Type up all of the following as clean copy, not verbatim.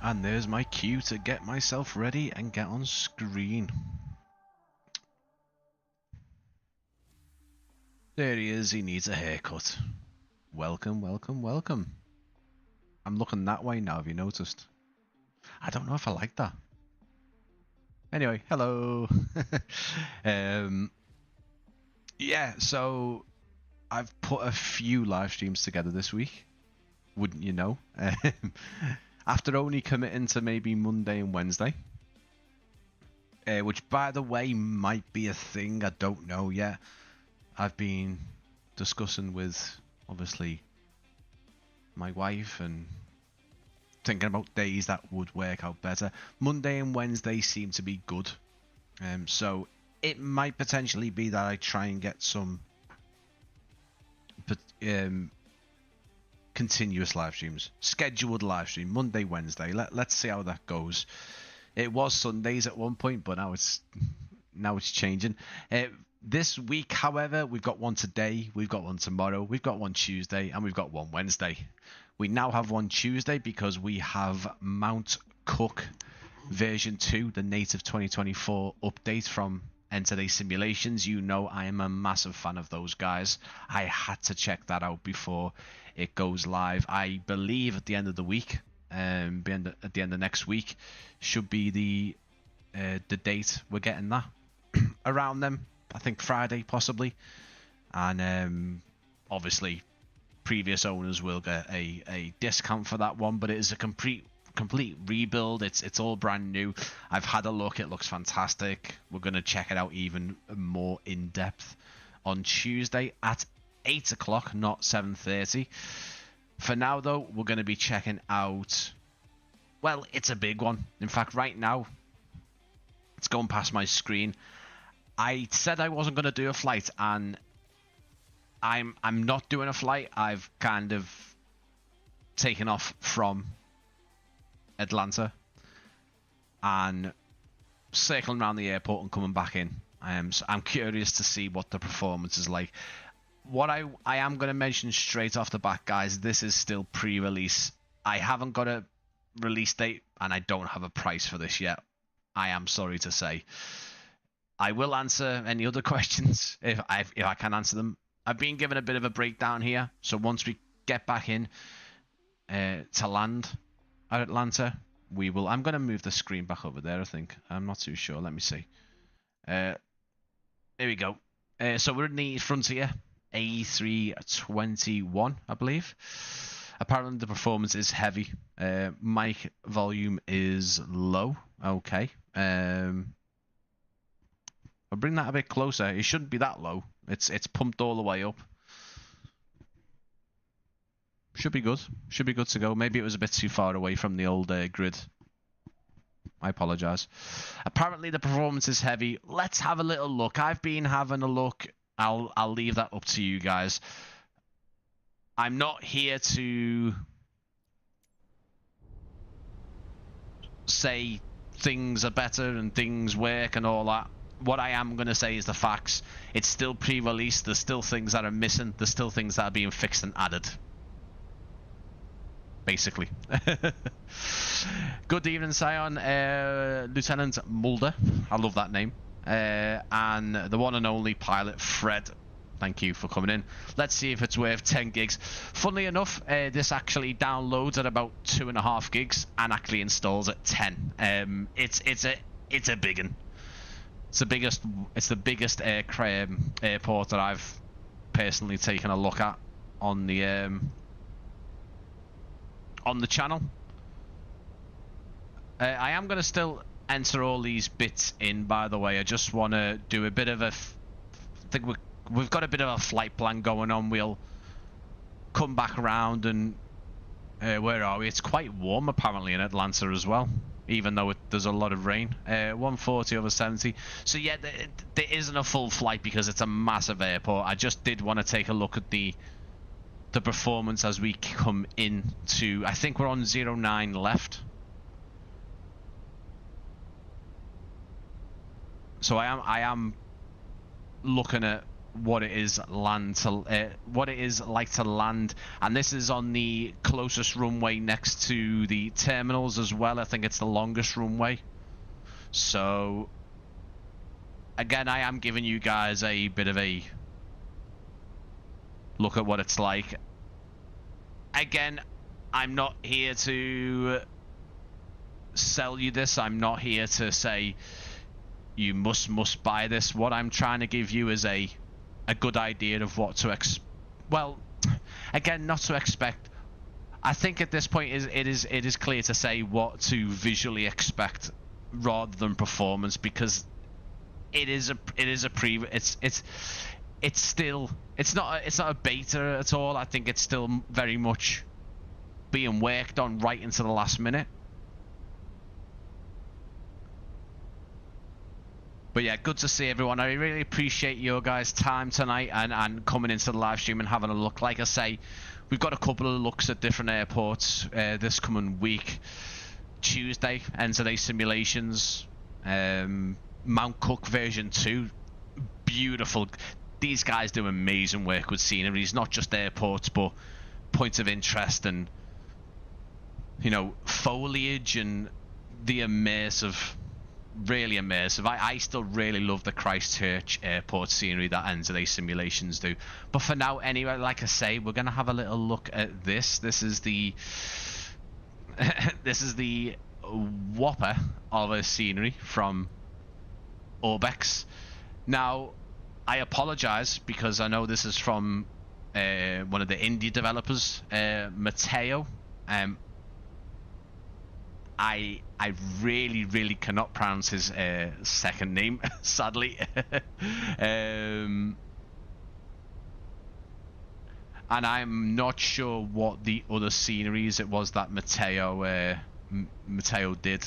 And there's my cue to get myself ready and get on screen. There he is, he needs a haircut. Welcome, welcome, welcome. I'm looking that way now, have you noticed? I don't know if I like that. Anyway, hello. Yeah, so I've put a few live streams together this week. Wouldn't you know? After only committing to maybe Monday and Wednesday. Which, by the way, might be a thing. I don't know yet. I've been discussing with, obviously, my wife and thinking about days that would work out better. Monday and Wednesday seem to be good. So it might potentially be that I try and get some continuous live streams, scheduled live stream, Monday, Wednesday. Let's see how that goes. It was Sundays at one point, but now it's changing. This week, however, we've got one today, we've got one tomorrow, we've got one Tuesday, and we've got one Wednesday. We now have one Tuesday because we have Mount Cook version 2, the native 2024 update from Enter Simulations. You know I am a massive fan of those guys. I had to check that out before it goes live. I believe at the end of the week, at the end of next week, should be the date we're getting that. Around them, I think Friday possibly. And obviously previous owners will get a discount for that one, but it is a complete rebuild. It's all brand new. I've had a look, it looks fantastic. We're going to check it out even more in depth on Tuesday at 8 o'clock, not 7:30. For now though, we're going to be checking out, well, it's a big one. In fact, right now it's going past my screen. I said I wasn't going to do a flight, and I'm not doing a flight. I've kind of taken off from Atlanta and circling around the airport and coming back in. So I'm curious to see what the performance is like. What I am going to mention straight off the bat, guys, this is still pre-release. I haven't got a release date, and I don't have a price for this yet. I am sorry to say. I will answer any other questions if I can answer them. I've been given a bit of a breakdown here, so once we get back in to land at Atlanta, we will. I'm going to move the screen back over there, I think. I'm not too sure. Let me see. Here we go. So we're in the Frontier A321, I believe. Apparently the performance is heavy. Mic volume is low. Okay. I'll bring that a bit closer. It shouldn't be that low. It's pumped all the way up. Should be good. Should be good to go. Maybe it was a bit too far away from the old grid. I apologise. Apparently the performance is heavy. Let's have a little look. I've been having a look. I'll leave that up to you guys. I'm not here to say things are better and things work and all that. What I am going to say is the facts. It's still pre-release. There's still things that are missing. There's still things that are being fixed and added. Basically. Good evening, Sion. Lieutenant Mulder. I love that name. And the one and only pilot, Fred. Thank you for coming in. Let's see if it's worth 10 gigs. Funnily enough, this actually downloads at about 2.5 gigs and actually installs at 10. It's a big one. It's the biggest airport that I've personally taken a look at on the channel. I am going to still enter all these bits in, by the way. I just want to do a bit of I think we've got a bit of a flight plan going on. We'll come back around and where are we? It's quite warm apparently in Atlanta as well, even though there's a lot of rain. 140 over 70. So yeah, there isn't a full flight because it's a massive airport. I just did want to take a look at the performance as we come in to, I think we're on 09 left. So I am looking at what it is what it is like to land, and this is on the closest runway next to the terminals as well. I think it's the longest runway. So again, I am giving you guys a bit of a look at what it's like. Again, I'm not here to sell you this. I'm not here to say you must buy this. What I'm trying to give you is a good idea of what to well, again, not to expect. I think at this point it is clear to say what to visually expect rather than performance, because it's not a beta at all. I think it's still very much being worked on right into the last minute. But yeah, good to see everyone. I really appreciate your guys' time tonight and coming into the live stream and having a look. Like I say, we've got a couple of looks at different airports this coming week. Tuesday, NZA simulations, Mount Cook version 2, beautiful. These guys do amazing work with sceneries, not just airports, but points of interest and, you know, foliage and the immersive, really immersive. I still really love the Christchurch airport scenery that NZA simulations do. But for now, anyway, like I say, we're going to have a little look at this. This is the this is the whopper of a scenery from Orbx. Now, I apologize because I know this is from one of the indie developers, Matteo. I really cannot pronounce his second name, sadly. And I'm not sure what the other sceneries it was that Matteo did.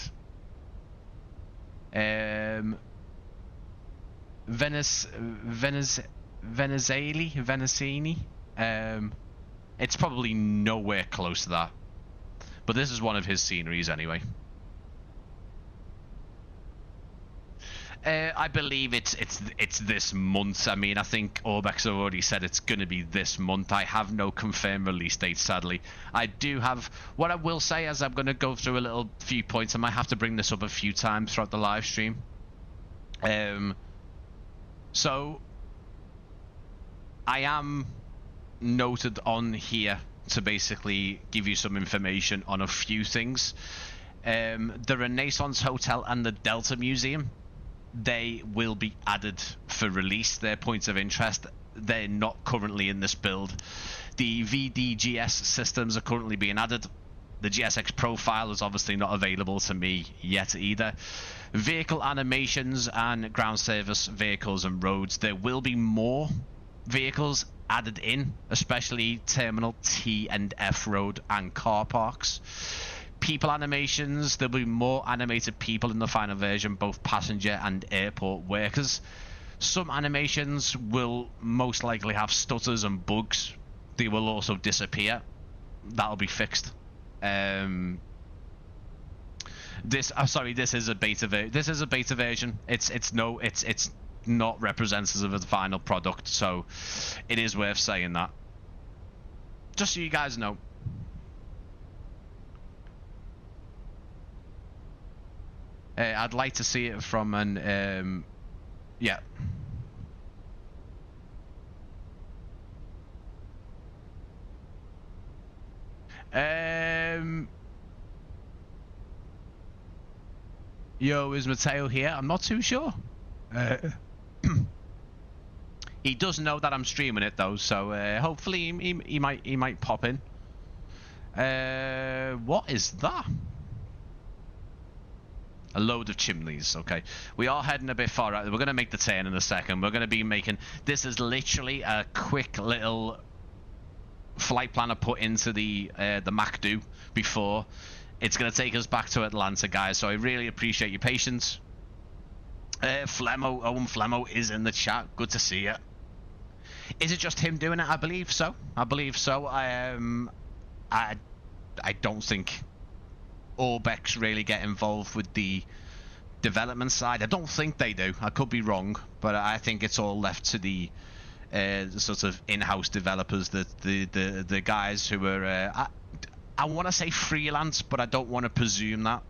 Venezini. It's probably nowhere close to that, but this is one of his sceneries anyway. I believe it's this month. I mean, I think Orbx have already said it's going to be this month. I have no confirmed release date, sadly. I do have... What I will say is I'm going to go through a few points. I might have to bring this up a few times throughout the live stream. So, I am noted on here to basically give you some information on a few things. The Renaissance Hotel and the Delta Museum, they will be added for release. Their points of interest, they're not currently in this build. The VDGS systems are currently being added. The GSX profile is obviously not available to me yet either. Vehicle animations and ground service vehicles and roads. There will be more vehicles added in, especially Terminal T and F Road and car parks. People animations, there'll be more animated people in the final version, both passenger and airport workers. Some animations will most likely have stutters and bugs. They will also disappear. That'll be fixed. This is a beta version. It's not representative of the final product, so it is worth saying that. Just so you guys know. I'd like to see it from an yeah. Yo, is Matteo here? I'm not too sure. He does know that I'm streaming it though, so hopefully he might pop in. What is that? A load of chimneys. Okay, we are heading a bit far out. We're going to make the turn in a second. We're going to be making... This is literally a quick little flight plan I put into the MacDo before. It's going to take us back to Atlanta, guys, so I really appreciate your patience. Owen Flemmo is in the chat. Good to see you. Is it just him doing it? I believe so. I don't think Orbx really get involved with the development side. I don't think they do. I could be wrong, but I think it's all left to the sort of in-house developers, the guys who are I want to say freelance, but I don't want to presume that.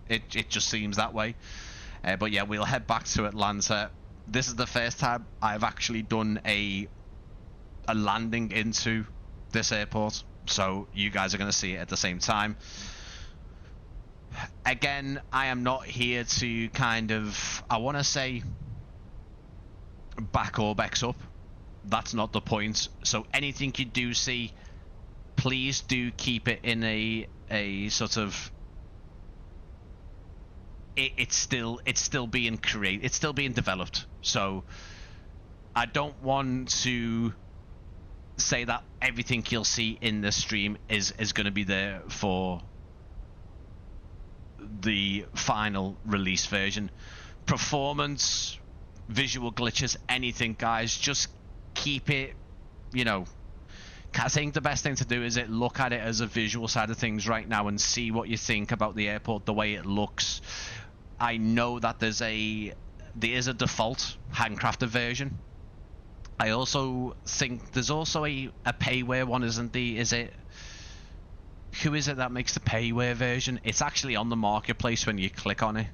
It just seems that way. But yeah, we'll head back to Atlanta. This is the first time I've actually done a landing into this airport, so you guys are going to see it at the same time. Again, I am not here to kind of, I want to say, back Orbx up. That's not the point. So anything you do see, please do keep it in a sort of, it's still being created, it's still being developed. So I don't want to say that everything you'll see in this stream is going to be there for the final release version. Performance, visual glitches, anything, guys, just keep it, you know, I think the best thing to do is look at it as a visual side of things right now and see what you think about the airport, the way it looks. I know that there is a default handcrafted version. I also think there's also a payware one, isn't there? Who is it that makes the payware version? It's actually on the marketplace when you click on it.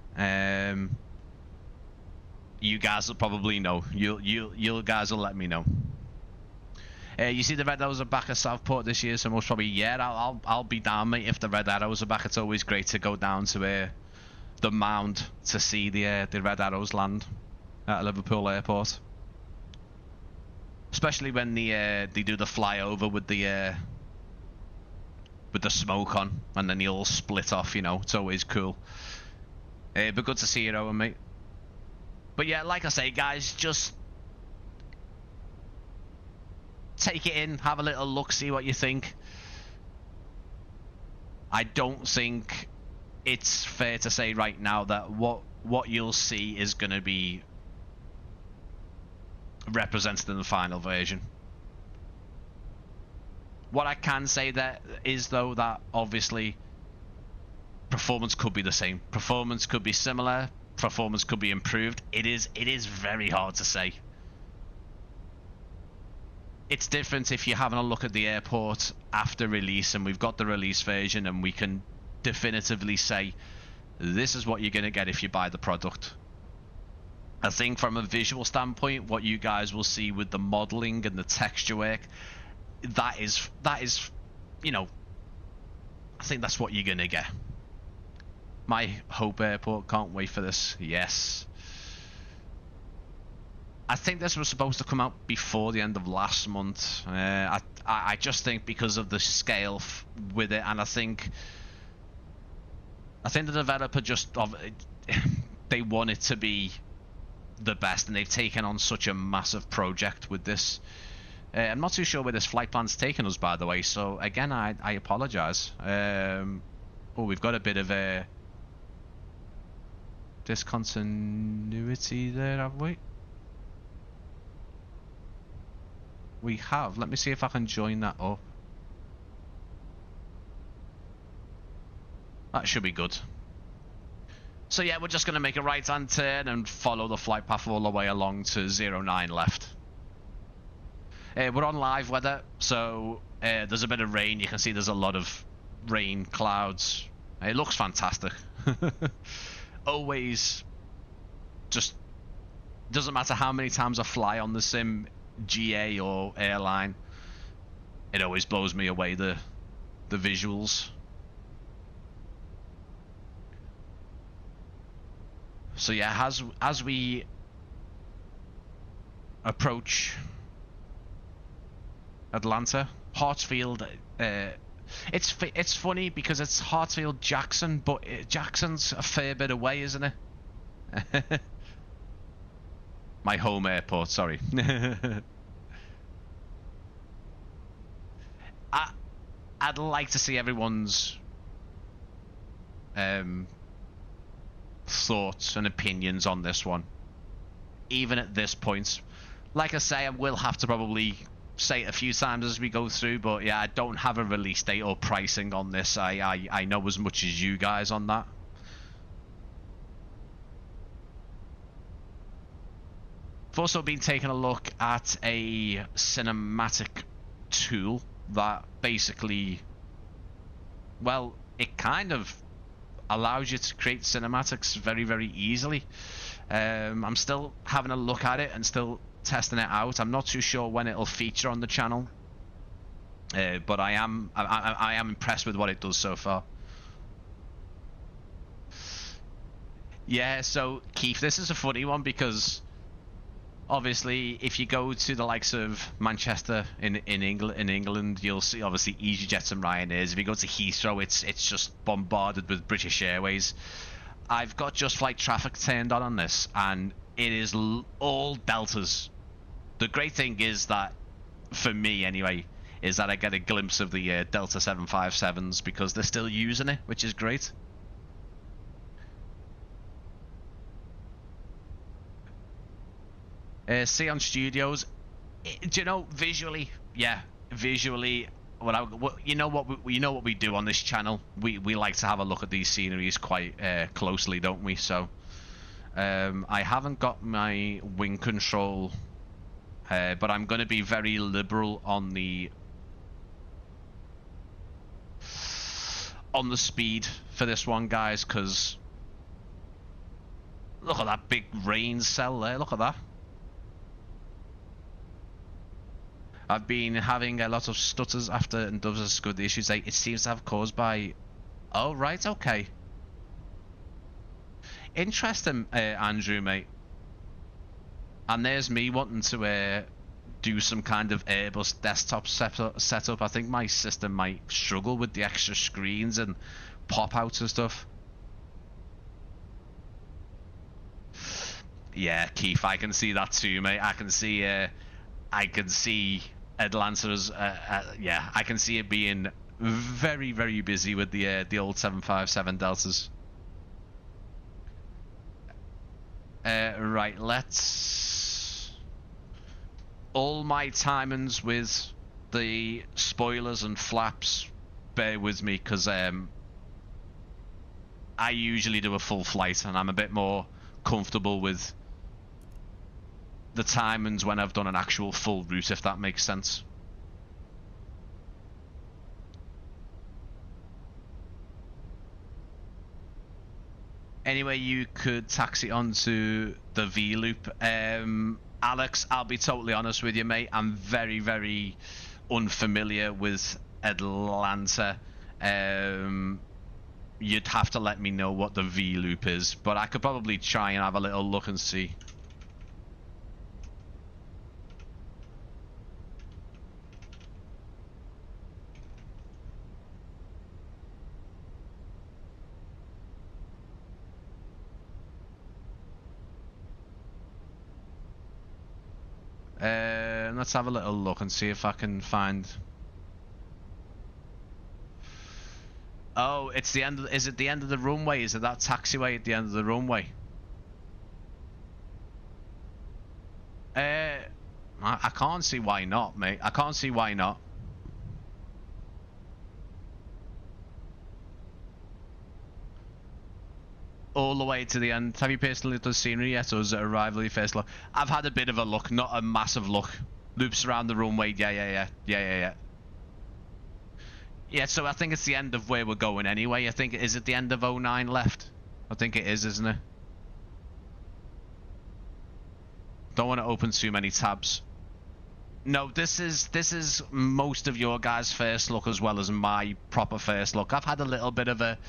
You guys will probably know. You guys will let me know. You see the Red Arrows are back at Southport this year, so most probably, yeah, I'll be down, mate, if the Red Arrows are back. It's always great to go down to the Mound to see the Red Arrows land at Liverpool Airport. Especially when they do the flyover with the smoke on, and then they all split off, you know. It's always cool. But good to see you, Owen, mate. But yeah, like I say, guys, just take it in, have a little look, see what you think. I don't think it's fair to say right now that what you'll see is going to be represented in the final version. What I can say that is, though, that obviously performance could be the same, performance could be similar, performance could be improved. It is very hard to say. It's different if you're having a look at the airport after release and we've got the release version and we can definitively say this is what you're going to get if you buy the product. I think from a visual standpoint, what you guys will see with the modeling and the texture work, that is, you know, I think that's what you're going to get. My Hope Airport, can't wait for this. Yes. I think this was supposed to come out before the end of last month. I just think because of the scale with it, and I think the developer just they want it to be the best, and they've taken on such a massive project with this. I'm not too sure where this flight plan's taken us, by the way, so again, I apologize. Oh, we've got a bit of a discontinuity there, have we? We have. Let me see if I can join that up. That should be good. So yeah, we're just going to make a right-hand turn and follow the flight path all the way along to 09 left. We're on live weather, so there's a bit of rain. You can see there's a lot of rain clouds. It looks fantastic. Always, just doesn't matter how many times I fly on the sim, GA or airline, it always blows me away, the visuals. So yeah, as we approach Atlanta, Hartsfield, it's funny because it's Hartsfield-Jackson, but Jackson's a fair bit away, isn't it? My home airport, sorry. I'd like to see everyone's thoughts and opinions on this one, even at this point. Like I say, I will have to probably say it a few times as we go through, but yeah, I don't have a release date or pricing on this. I know as much as you guys on that. I've also been taking a look at a cinematic tool that basically, well, it kind of allows you to create cinematics very, very easily. I'm still having a look at it and still testing it out. I'm not too sure when it'll feature on the channel, but I am impressed with what it does so far. Yeah, so Keith, this is a funny one because obviously if you go to the likes of Manchester in England, you'll see obviously EasyJets and Ryanairs. If you go to Heathrow, it's just bombarded with British Airways. I've got Just Flight Traffic turned on this, and it is all Deltas. The great thing is that, for me anyway, is that I get a glimpse of the Delta 757s because they're still using it, which is great. Xeon Studios, do you know, visually, yeah, visually, you know what we do on this channel. We like to have a look at these sceneries quite closely, don't we? So, I haven't got my wing control, but I'm going to be very liberal on the speed for this one, guys, because look at that big rain cell there. Look at that. I've been having a lot of stutters after and does discovered the issues it seems to have caused by... Oh, right, okay. Interesting, Andrew, mate. And there's me wanting to do some kind of Airbus desktop setup. I think my system might struggle with the extra screens and pop-outs and stuff. Yeah, Keith, I can see that too, mate. I can see Atlanta's, yeah, I can see it being very, very busy with the old 757 Deltas. Right, let's... All my timings with the spoilers and flaps, bear with me, because I usually do a full flight, and I'm a bit more comfortable with the timings when I've done an actual full route, if that makes sense. Anyway, you could taxi onto the V-loop. Alex, I'll be totally honest with you, mate. I'm very, very unfamiliar with Atlanta. You'd have to let me know what the V-loop is, but I could probably try and have a little look and see. Let's have a little look and see if I can find... Oh, it's the end of... Is it the end of the runway? Is it that taxiway at the end of the runway? I can't see why not, mate. I can't see why not. All the way to the end. Have you personally looked at the scenery yet, or is it arrival your first look? I've had a bit of a look, not a massive look. Loops around the runway, yeah. Yeah, so I think it's the end of where we're going anyway. I think, is it the end of 09 left? I think it is, isn't it? Don't want to open too many tabs. No, this is most of your guys' first look as well as my proper first look. I've had a little bit of a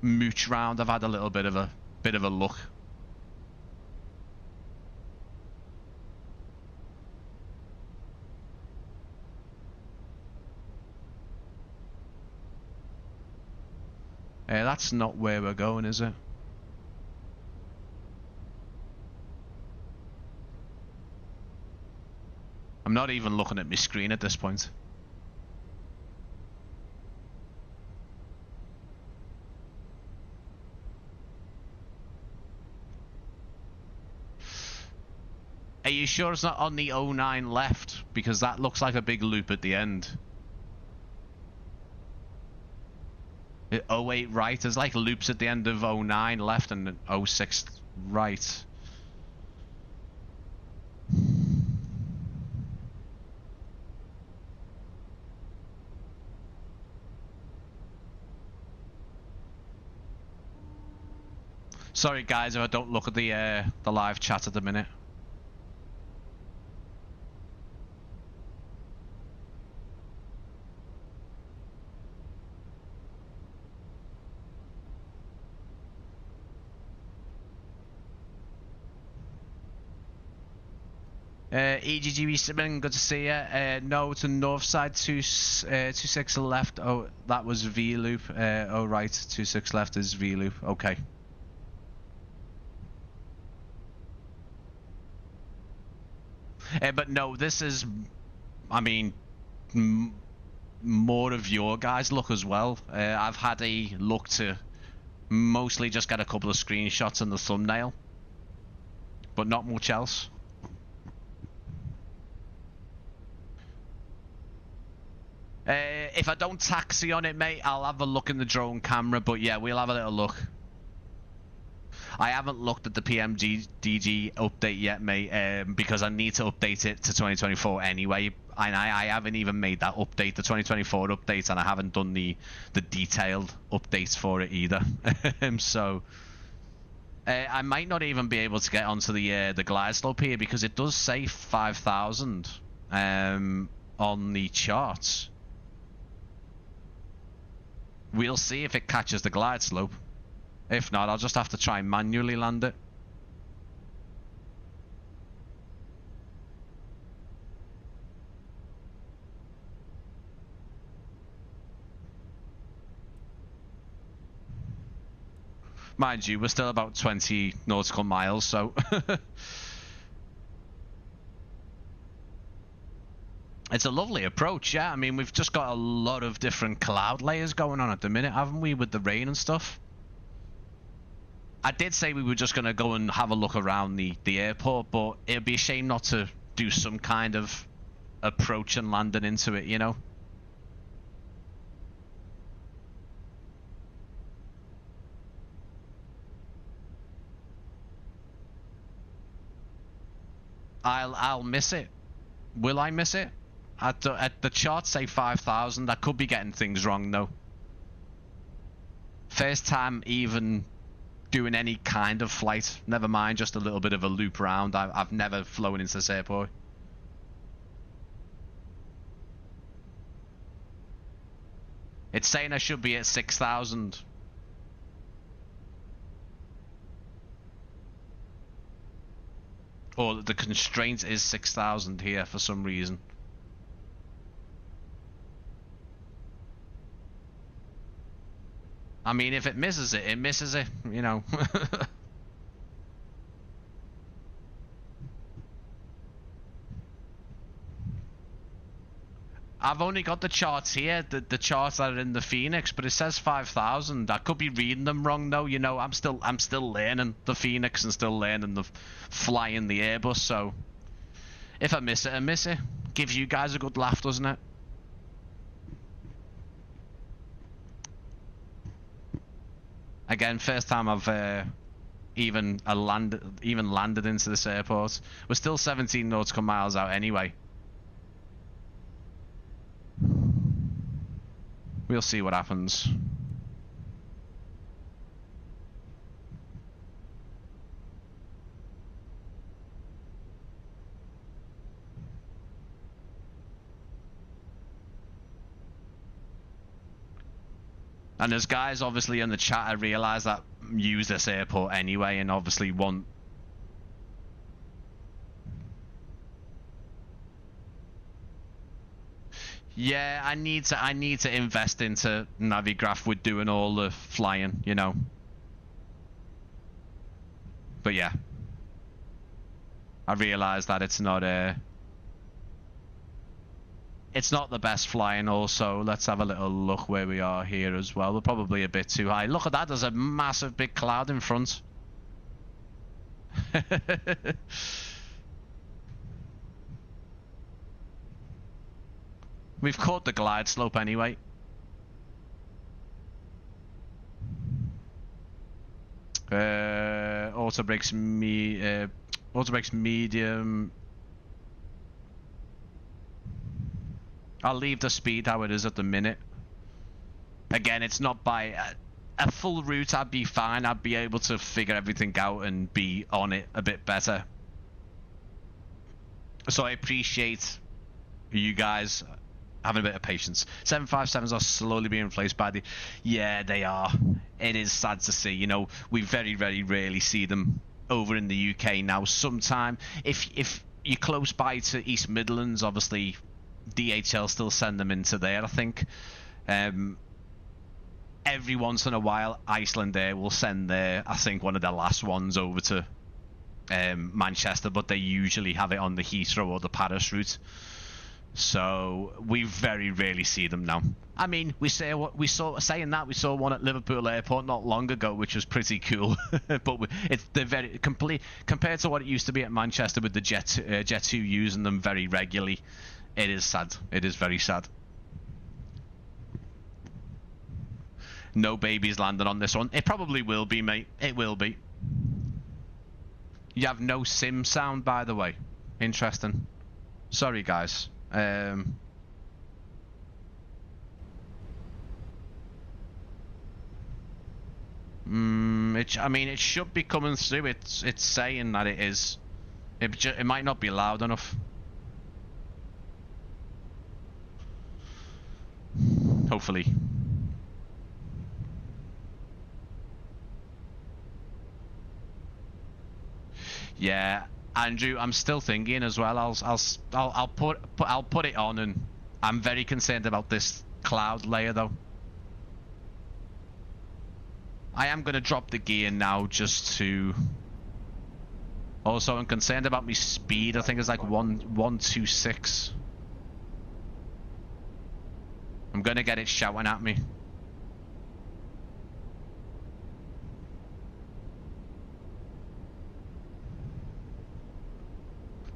mooch round. I've had a little bit of a look. That's not where we're going, is it? I'm not even looking at my screen at this point. Are you sure it's not on the 09 left? Because that looks like a big loop at the end. 08 right, there's like loops at the end of 09 left and 06 right. Sorry guys if I don't look at the live chat at the minute. EGGB Simon, good to see you. No to north side, 26 left. Oh, that was V loop. Oh right, 26 left is V loop. Okay. But no, this is, I mean, more of your guys' look as well. I've had a look to mostly just get a couple of screenshots in the thumbnail, but not much else. If I don't taxi on it, mate, I'll have a look in the drone camera, but yeah, we'll have a little look. I haven't looked at the PMDG update yet, mate, because I need to update it to 2024 anyway, and I haven't even made that update, the 2024 update, and I haven't done the detailed updates for it either. So I might not even be able to get onto the glide slope here, because it does say 5,000 on the charts. We'll see if it catches the glide slope. If not, I'll just have to try and manually land it. Mind you, we're still about 20 nautical miles, so... It's a lovely approach, yeah. I mean, we've just got a lot of different cloud layers going on at the minute, haven't we, with the rain and stuff? I did say we were just going to go and have a look around the airport, but it'd be a shame not to do some kind of approach and landing into it, you know? I'll miss it. Will I miss it? At the chart say 5,000. I could be getting things wrong though. First time even doing any kind of flight. Never mind just a little bit of a loop round. I've never flown into this airport. It's saying I should be at 6,000. Or the constraint is 6,000 here for some reason. I mean, if it misses it, it misses it, you know. I've only got the charts here, the charts that are in the Phoenix, but it says 5,000. I could be reading them wrong though, you know. I'm still learning the Phoenix and still learning the flying the Airbus, so if I miss it, I miss it. Gives you guys a good laugh, doesn't it? Again, first time I've even landed into this airport. We're still 17 nautical miles out anyway. We'll see what happens. And there's guys obviously in the chat, I realise, that use this airport anyway and obviously want... Yeah, I need to invest into Navigraph with doing all the flying, you know. But yeah. I realise that it's not the best flying also. Let's have a little look where we are here as well. We're probably a bit too high. Look at that, there's a massive big cloud in front. We've caught the glide slope anyway. Auto brakes medium. I'll leave the speed how it is at the minute. Again, it's not by a full route, I'd be fine. I'd be able to figure everything out and be on it a bit better. So I appreciate you guys having a bit of patience. 757s are slowly being replaced by the... Yeah, they are. It is sad to see. You know, we very, very rarely see them over in the UK now. Sometime, if you're close by to East Midlands, obviously DHL still send them into there, I think. Every once in a while, Iceland Air will send their, I think, one of their last ones over to Manchester, but they usually have it on the Heathrow or the Paris route. So we very rarely see them now. I mean, saying that we saw one at Liverpool Airport not long ago, which was pretty cool. But they're very complete compared to what it used to be at Manchester with the Jet2 using them very regularly. It is sad. It is very sad. No babies landing on this one. It probably will be, mate. It will be. You have no sim sound, by the way. Interesting. Sorry, guys. I mean, it should be coming through. It's saying that it is. It might not be loud enough. Hopefully. Yeah, Andrew, I'm still thinking as well. I'll put it on, and I'm very concerned about this cloud layer though. I am gonna drop the gear now just to. Also, I'm concerned about my speed. I think it's like 126. I'm gonna get it shouting at me.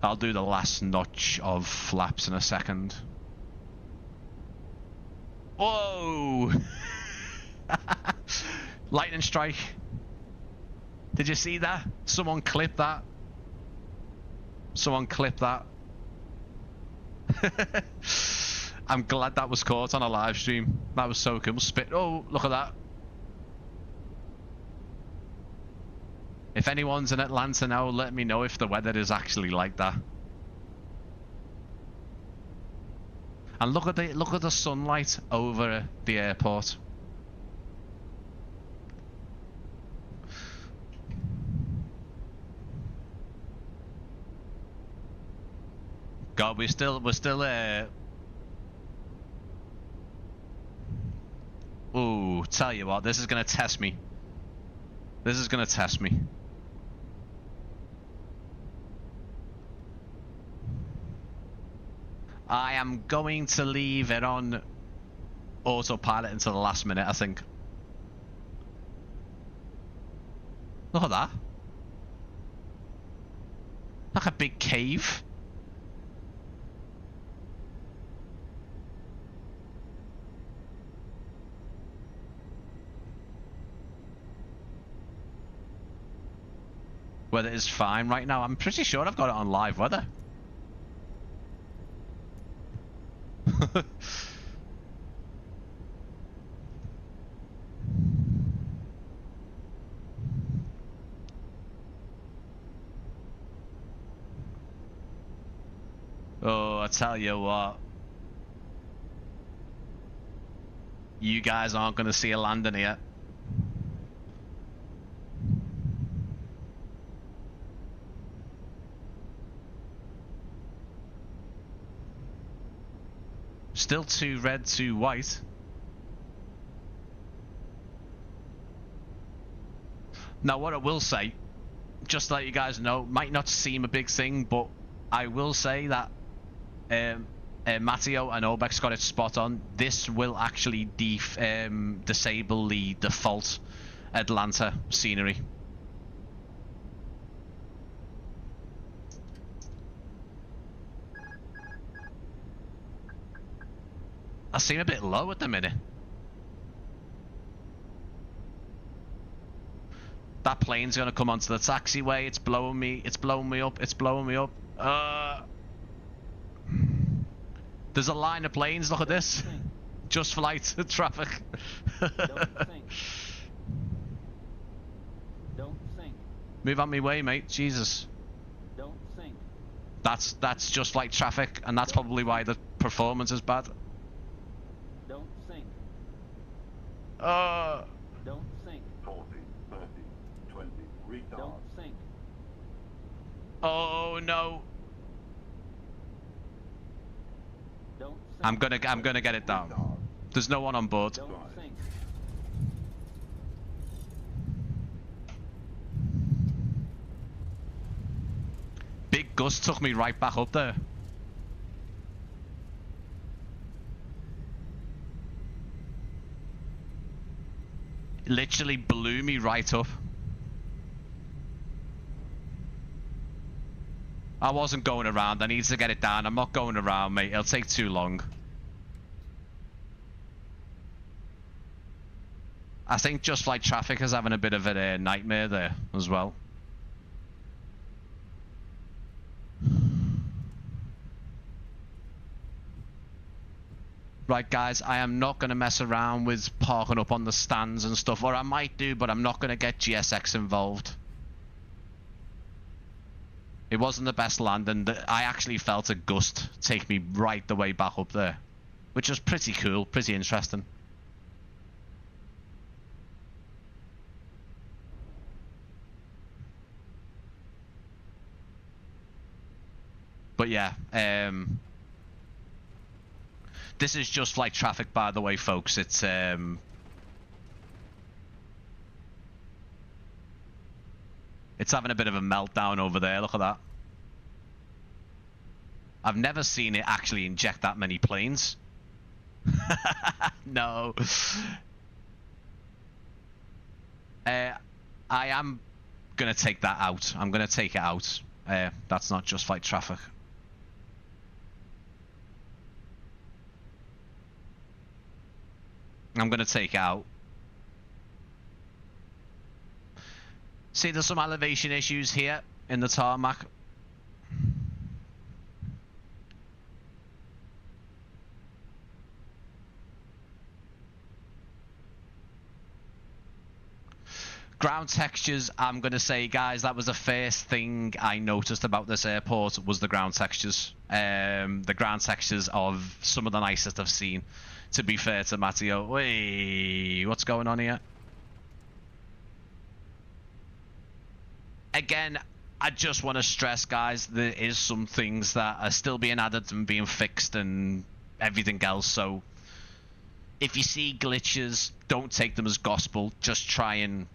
I'll do the last notch of flaps in a second. Whoa! Lightning strike. Did you see that? Someone clip that. Someone clip that. I'm glad that was caught on a live stream. That was so cool. Oh, look at that. If anyone's in Atlanta now, let me know if the weather is actually like that. And look at the sunlight over the airport. God, we're still ooh, tell you what, this is gonna test me. This is gonna test me. I am going to leave it on autopilot until the last minute, I think. Look at that. Like a big cave. Weather is fine right now. I'm pretty sure I've got it on live weather. Oh, I tell you what. You guys aren't going to see a landing here. Still too red, too white. Now, what I will say, just to let you guys know, might not seem a big thing, but I will say that Matteo and Orbx got it spot on. This will actually disable the default Atlanta scenery. I seem a bit low at the minute. That plane's gonna come onto the taxiway. It's blowing me. It's blowing me up. It's blowing me up. There's a line of planes. Look at this. Just flight traffic. Move on my way, mate. Jesus. Don't sink. That's just like traffic, and that's probably why the performance is bad. Don't sink. Don't sink. 40, 30, 20, retard. Don't sink. Oh no. Don't sink. I'm gonna get it down. There's no one on board. Don't sink. Big gust took me right back up there. Literally blew me right up. I wasn't going around. I need to get it down. I'm not going around, mate. It'll take too long. I think Just Like Traffic is having a bit of a nightmare there as well. Right, guys, I am not going to mess around with parking up on the stands and stuff, or I might do, but I'm not going to get GSX involved. It wasn't the best landing. I actually felt a gust take me right the way back up there, which was pretty cool, pretty interesting. But yeah, this is Just Like Traffic, by the way, folks. It's having a bit of a meltdown over there. Look at that. I've never seen it actually inject that many planes. No. I am going to take that out. I'm going to take it out. That's not Just Like Traffic. I'm going to take it out. See, there's some elevation issues here in the tarmac. Ground textures, I'm going to say, guys, that was the first thing I noticed about this airport was the ground textures. The ground textures of some of the nicest I've seen, to be fair to Matteo. Wait, what's going on here? Again, I just want to stress, guys, there is some things that are still being added and being fixed and everything else. So if you see glitches, don't take them as gospel. Just try and,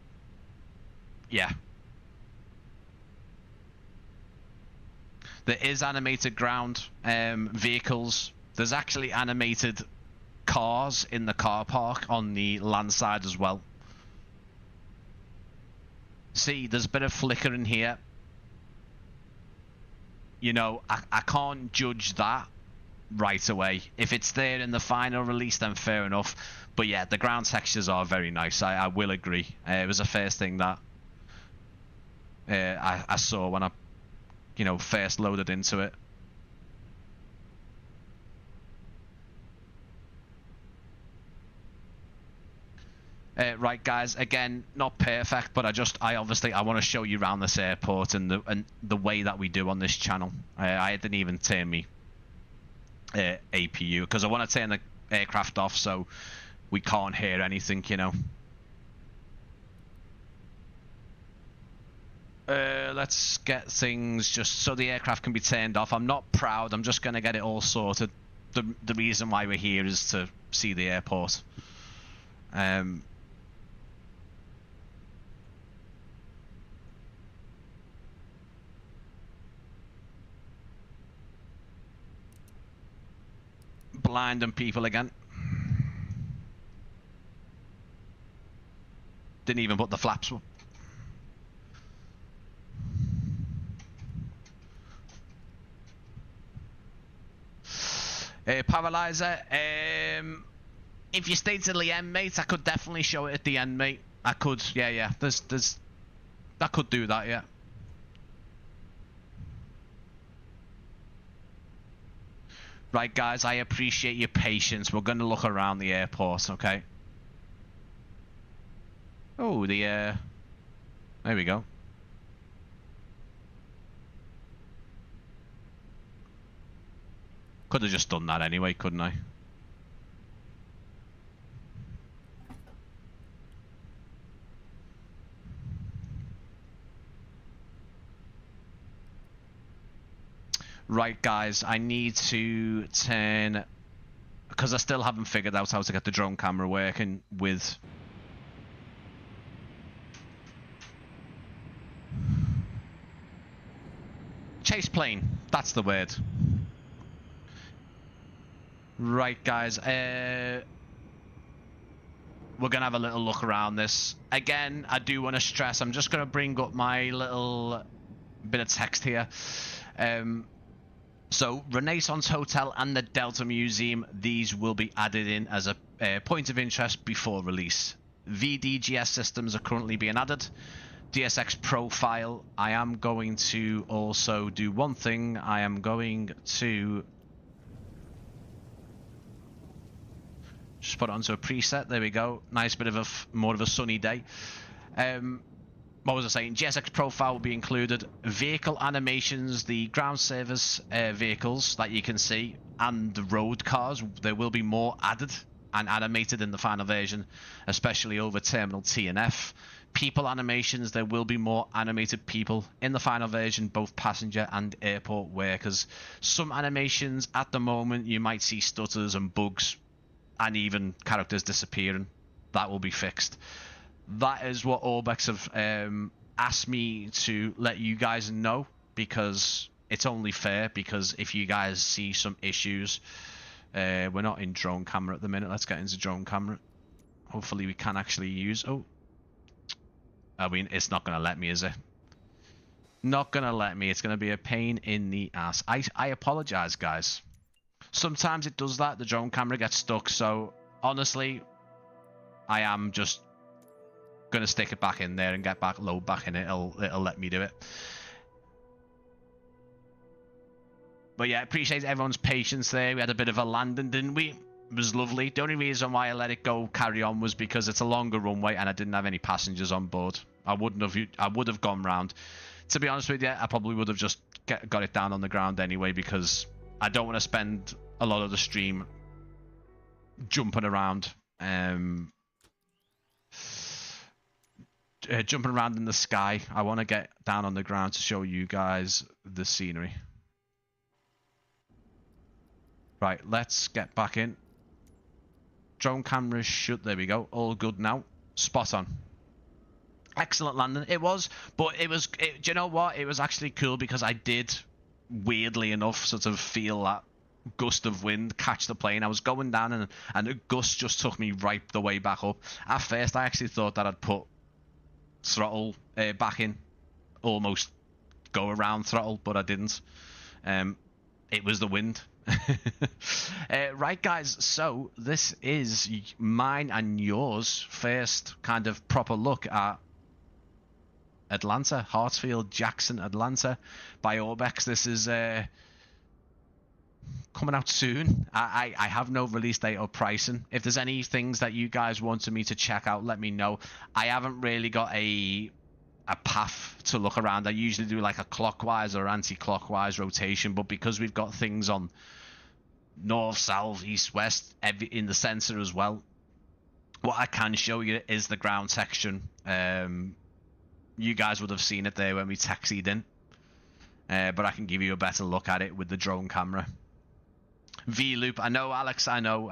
yeah. There is animated ground vehicles. There's actually animated cars in the car park on the land side as well. See, there's a bit of flicker in here. You know, I can't judge that right away. If it's there in the final release, then fair enough. But yeah, the ground textures are very nice. I will agree. It was the first thing that I saw when I, you know, first loaded into it. Right, guys, again, not perfect, but I obviously want to show you around this airport and the way that we do on this channel. I didn't even turn me APU because I want to turn the aircraft off so we can't hear anything, you know. Let's get things just so the aircraft can be turned off. I'm not proud. I'm just going to get it all sorted. The reason why we're here is to see the airport. Blinding people again. Didn't even put the flaps up. Paralyzer. If you stay till the end, mate, I could definitely show it at the end, mate. I could, yeah. I could do that, yeah. Right, guys, I appreciate your patience. We're going to look around the airport, okay? Oh, there we go. Could have just done that anyway, couldn't I? Right, guys, I need to turn... Because I still haven't figured out how to get the drone camera working with... Chase plane, that's the word. Right, guys, we're going to have a little look around this. Again, I do want to stress, I'm just going to bring up my little bit of text here. So, Renaissance Hotel and the Delta Museum, these will be added in as a point of interest before release. VDGS systems are currently being added. DSX profile, I am going to also do one thing. I am going to just put it onto a preset. There we go. Nice bit of more of a sunny day. What was I saying? GSX profile will be included. Vehicle animations, the ground service vehicles that you can see, and the road cars, there will be more added and animated in the final version, especially over Terminal T and F. People animations, there will be more animated people in the final version, both passenger and airport workers. Some animations at the moment, you might see stutters and bugs and even characters disappearing. That will be fixed. That is what Orbx have asked me to let you guys know, because it's only fair, because if you guys see some issues, we're not in drone camera at the minute. Let's get into drone camera. Hopefully we can actually use... Oh, I mean, it's not going to let me, is it? Not going to let me. It's going to be a pain in the ass. I apologize, guys. Sometimes it does that. The drone camera gets stuck. So, honestly, I am just going to stick it back in there and get back, load back in it. It'll let me do it. But yeah, appreciate everyone's patience there. We had a bit of a landing, didn't we? It was lovely. The only reason why I let it go carry on was because it's a longer runway and I didn't have any passengers on board. I would have gone round. To be honest with you, I probably would have just got it down on the ground anyway, because I don't want to spend a lot of the stream jumping around, jumping around in the sky. I want to get down on the ground to show you guys the scenery. Right, let's get back in. Drone camera shut. There we go. All good now. Spot on. Excellent landing. It was, but do you know what? It was actually cool because I did, weirdly enough, sort of feel that gust of wind catch the plane. I was going down and a gust just took me right the way back up. At first, I actually thought that I'd put throttle back in, almost go around throttle, but I didn't. It was the wind. Right, guys, so this is mine and yours first kind of proper look at Atlanta, Hartsfield-Jackson, Atlanta by Orbx. This is coming out soon. I have no release date or pricing. If there's any things that you guys wanted me to check out, let me know. I haven't really got a path to look around. I usually do like a clockwise or anti-clockwise rotation, but because we've got things on north, south, east, west in the center as well, what I can show you is the ground section. You guys would have seen it there when we taxied in, but I can give you a better look at it with the drone camera. V-loop, I know, Alex, I know.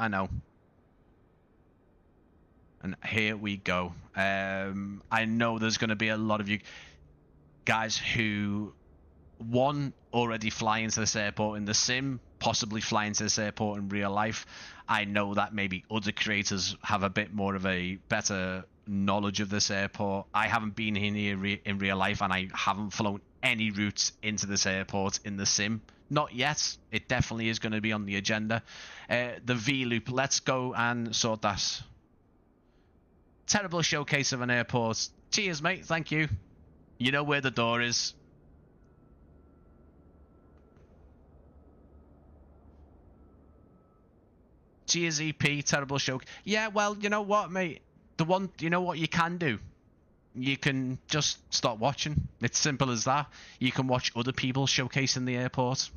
And here we go. I know there's going to be a lot of you guys who, one, already fly into this airport in the sim, possibly fly into this airport in real life. I know that maybe other creators have a bit more of a better knowledge of this airport. I haven't been in here in real life, and I haven't flown any routes into this airport in the sim. Not yet. It definitely is going to be on the agenda. The V-loop, let's go and sort that. Terrible showcase of an airport. Cheers, mate. Thank you. You know where the door is. Cheers, EP. Terrible show. Yeah, well, you know what, mate? You know what you can do? You can just stop watching. It's simple as that. You can watch other people showcasing the airport.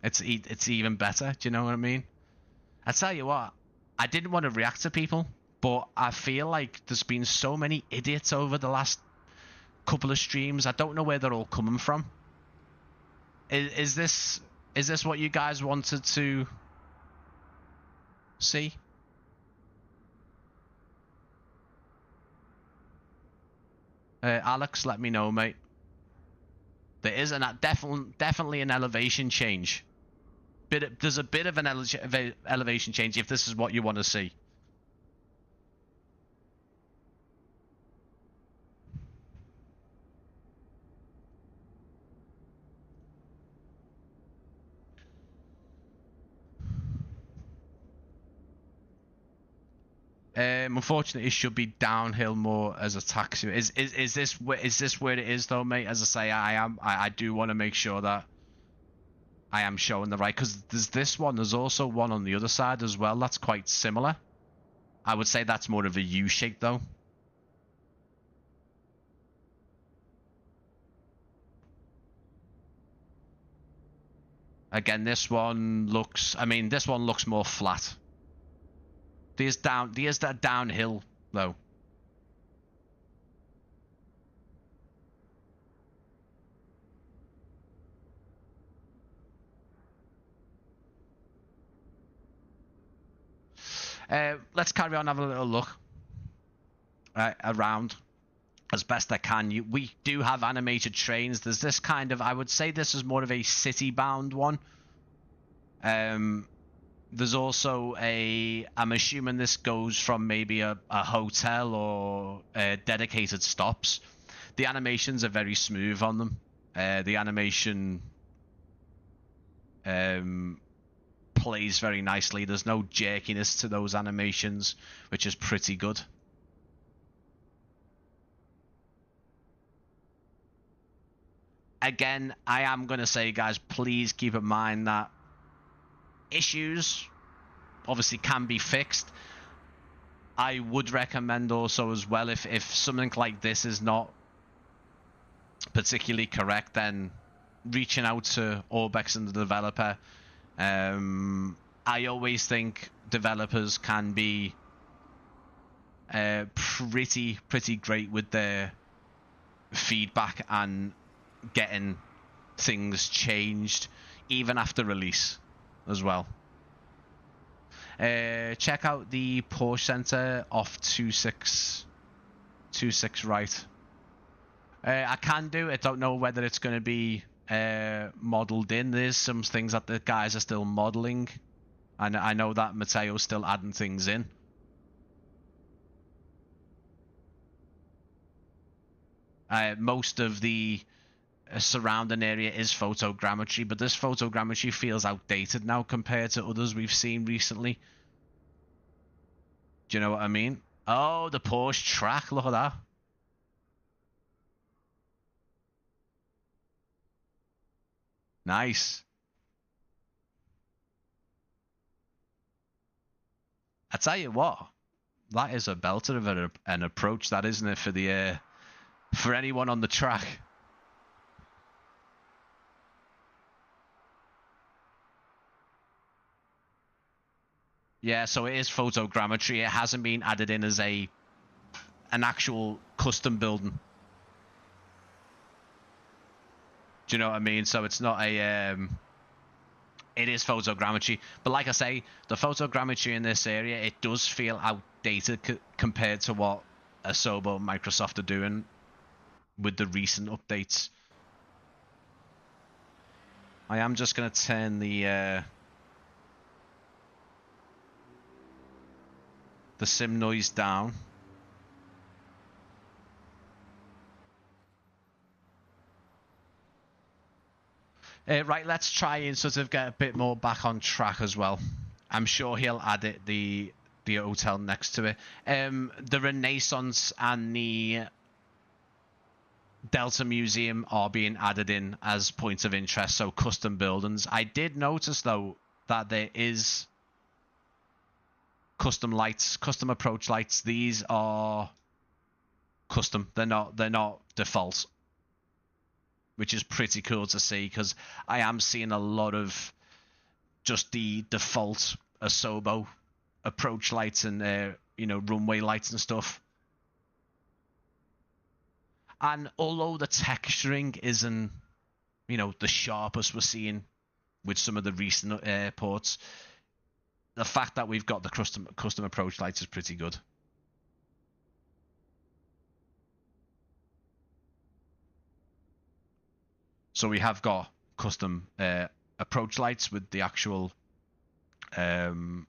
It's even better. Do you know what I mean? I tell you what, I didn't want to react to people, but I feel like there's been so many idiots over the last couple of streams. I don't know where they're all coming from. Is this what you guys wanted to see? Alex, let me know, mate. There is definitely an elevation change. There's a bit of an elevation change if this is what you want to see. Unfortunately, it should be downhill more as a taxi. Is this where it is though, mate? As I say, I do want to make sure that I am showing the right, because there's this one. There's also one on the other side as well. That's quite similar. I would say that's more of a U shape though. Again, this one looks. I mean, this one looks more flat. There's that downhill though. Let's carry on having a little look around as best I can. We do have animated trains. There's this kind of, I would say this is more of a city-bound one. There's also I'm assuming this goes from maybe a hotel or dedicated stops. The animations are very smooth on them. The animation plays very nicely. There's no jerkiness to those animations, which is pretty good. Again, I am going to say, guys, please keep in mind that issues obviously can be fixed. I would recommend also as well, if something like this is not particularly correct, then reaching out to Orbx and the developer. I always think developers can be pretty great with their feedback and getting things changed even after release as well. Check out the Porsche Center off 26 right. I can do it. Don't know whether it's going to be modeled in. There's some things that the guys are still modeling, and I know that Matteo's still adding things in. Most of the surrounding area is photogrammetry, but this photogrammetry feels outdated now compared to others we've seen recently. Do you know what I mean? Oh, the Porsche track, look at that. Nice. I tell you what, that is a belter of an approach, that, isn't it, for the for anyone on the track. Yeah, so it is photogrammetry. It hasn't been added in as an actual custom building. Do you know what I mean? So it's not a it is photogrammetry, but like I say, the photogrammetry in this area, it does feel outdated compared to what Asobo and Microsoft are doing with the recent updates. I am just going to turn the sim noise down. Right, let's try and sort of get a bit more back on track as well. I'm sure he'll add it, the hotel next to it. The Renaissance and the Delta Museum are being added in as points of interest, so custom buildings. I did notice though that there is custom lights, custom approach lights. These are custom. They're not default, which is pretty cool to see, because I am seeing a lot of just the default Asobo approach lights and runway lights and stuff. And although the texturing isn't the sharpest we're seeing with some of the recent airports, the fact that we've got the custom approach lights is pretty good. So we have got custom approach lights with the actual the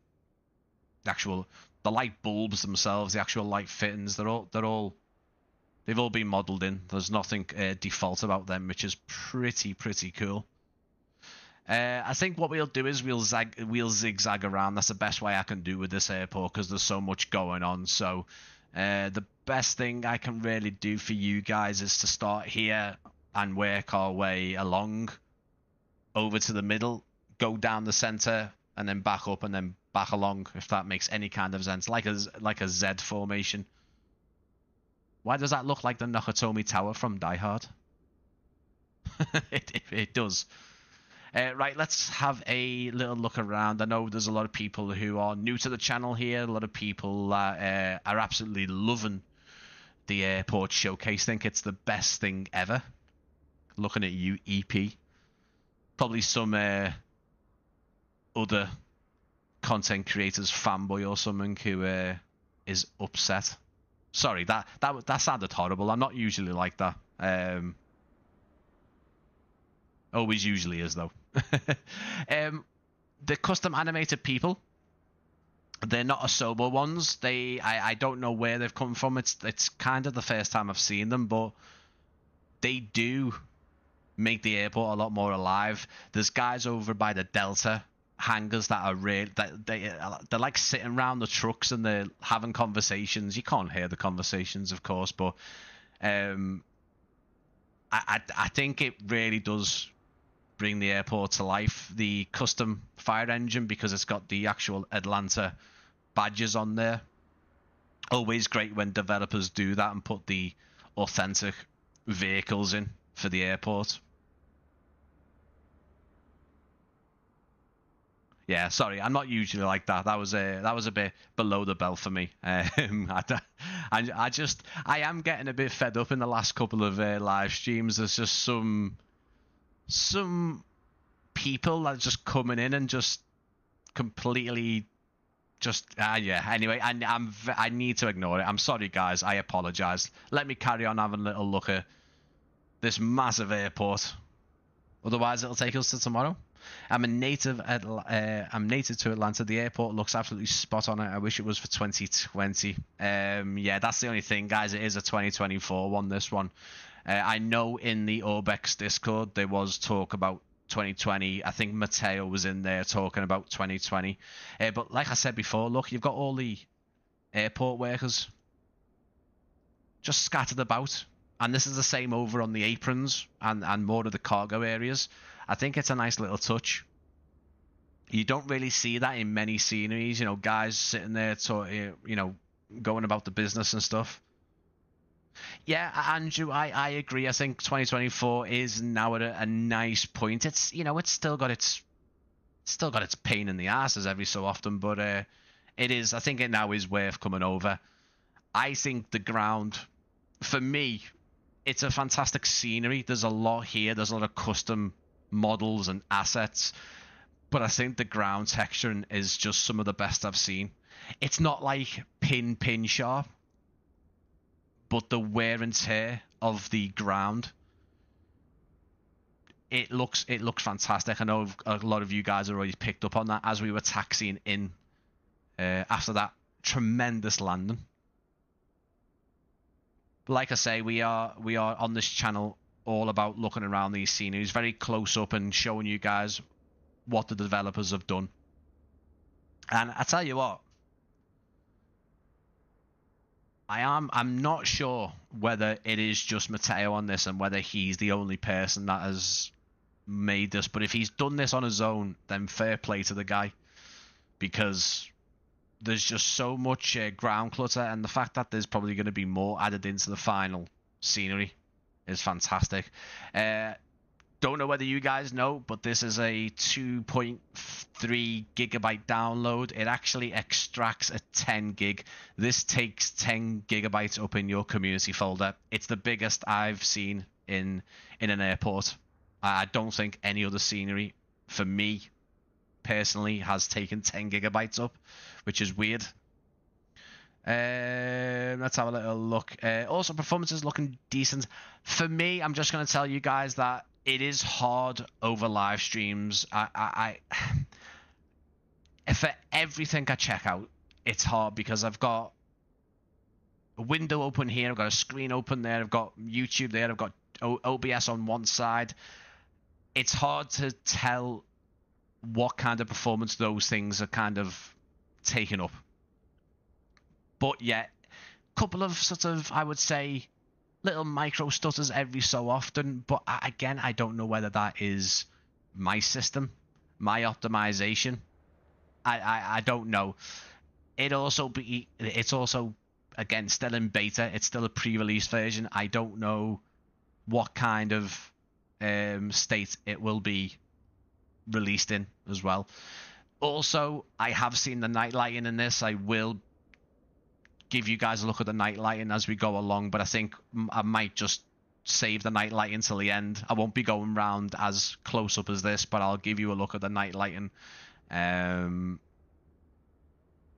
light bulbs themselves, the actual light fittings. They've all been modeled in. There's nothing default about them, which is pretty cool. I think what we'll do is we'll zigzag around. That's the best way I can do with this airport because there's so much going on. So the best thing I can really do for you guys is to start here and work our way along over to the middle, go down the center, and then back up and then back along, if that makes any kind of sense, like a Z formation. Why does that look like the Nakatomi Tower from Die Hard? It does. Right, let's have a little look around. I know there's a lot of people who are new to the channel here. A lot of people are absolutely loving the airport showcase. Think it's the best thing ever. Looking at you, EP. Probably some other content creators fanboy or something who is upset. Sorry, that sounded horrible. I'm not usually like that. Always usually is though. The custom animated people, they're not Asobo ones. I don't know where they've come from. It's kind of the first time I've seen them, but they do make the airport a lot more alive. There's guys over by the Delta hangars that are they're like sitting around the trucks and they're having conversations. You can't hear the conversations, of course, but I think it really does bring the airport to life. The custom fire engine, because it's got the actual Atlanta badges on there. Always great when developers do that and put the authentic vehicles in for the airport. Yeah, sorry, I'm not usually like that. That was a bit below the belt for me. I am getting a bit fed up in the last couple of live streams. There's just some people that are just coming in and just completely yeah. Anyway, I need to ignore it. I'm sorry, guys. I apologize. Let me carry on having a little look at this massive airport. Otherwise, it'll take us to tomorrow. I'm native to Atlanta. The airport looks absolutely spot on. I wish it was for 2020. Yeah, that's the only thing, guys. It is a 2024 one, this one. I know in the Orbx Discord there was talk about 2020. I think Mateo was in there talking about 2020. But like I said before, look, you've got all the airport workers just scattered about. And this is the same over on the aprons and more of the cargo areas. I think it's a nice little touch. You don't really see that in many sceneries, guys sitting there, going about the business and stuff. Yeah, Andrew, I agree. I think 2024 is now at a nice point. It's it's still got its pain in the asses every so often, but it is. I think it now is worth coming over. I think the ground, for me, it's a fantastic scenery. There's a lot here. There's a lot of custom models and assets, but I think the ground texturing is just some of the best I've seen. It's not like pin sharp, but the wear and tear of the ground, it looks fantastic. I know a lot of you guys have already picked up on that as we were taxiing in after that tremendous landing. But like I say, we are on this channel all about looking around these sceneries very close up and showing you guys what the developers have done. And I tell you what, I'm not sure whether it is just Mateo on this and whether he's the only person that has made this, but if he's done this on his own, then fair play to the guy, because there's just so much ground clutter, and the fact that there's probably going to be more added into the final scenery is fantastic. don't know whether you guys know, but this is a 2.3 gigabyte download. It actually extracts a 10 gig. This takes 10 gigabytes up in your community folder. It's the biggest I've seen in an airport. I don't think any other scenery, for me personally, has taken 10 gigabytes up, which is weird. Let's have a little look. Also, performance is looking decent. For me, I'm just going to tell you guys that it is hard over live streams. For everything I check out, it's hard because I've got a window open here, I've got a screen open there, I've got YouTube there, I've got OBS on one side. It's hard to tell what kind of performance those things are kind of taking up. But yet, a couple of sort of, I would say, little micro stutters every so often. But again, I don't know whether that is my system, my optimization. I don't know. It's also, again, still in beta. It's still a pre-release version. I don't know what kind of state it will be released in as well. Also, I have seen the night lighting in this. I will give you guys a look at the night lighting as we go along, but I think I might just save the night lighting until the end. I won't be going round as close up as this, but I'll give you a look at the night lighting.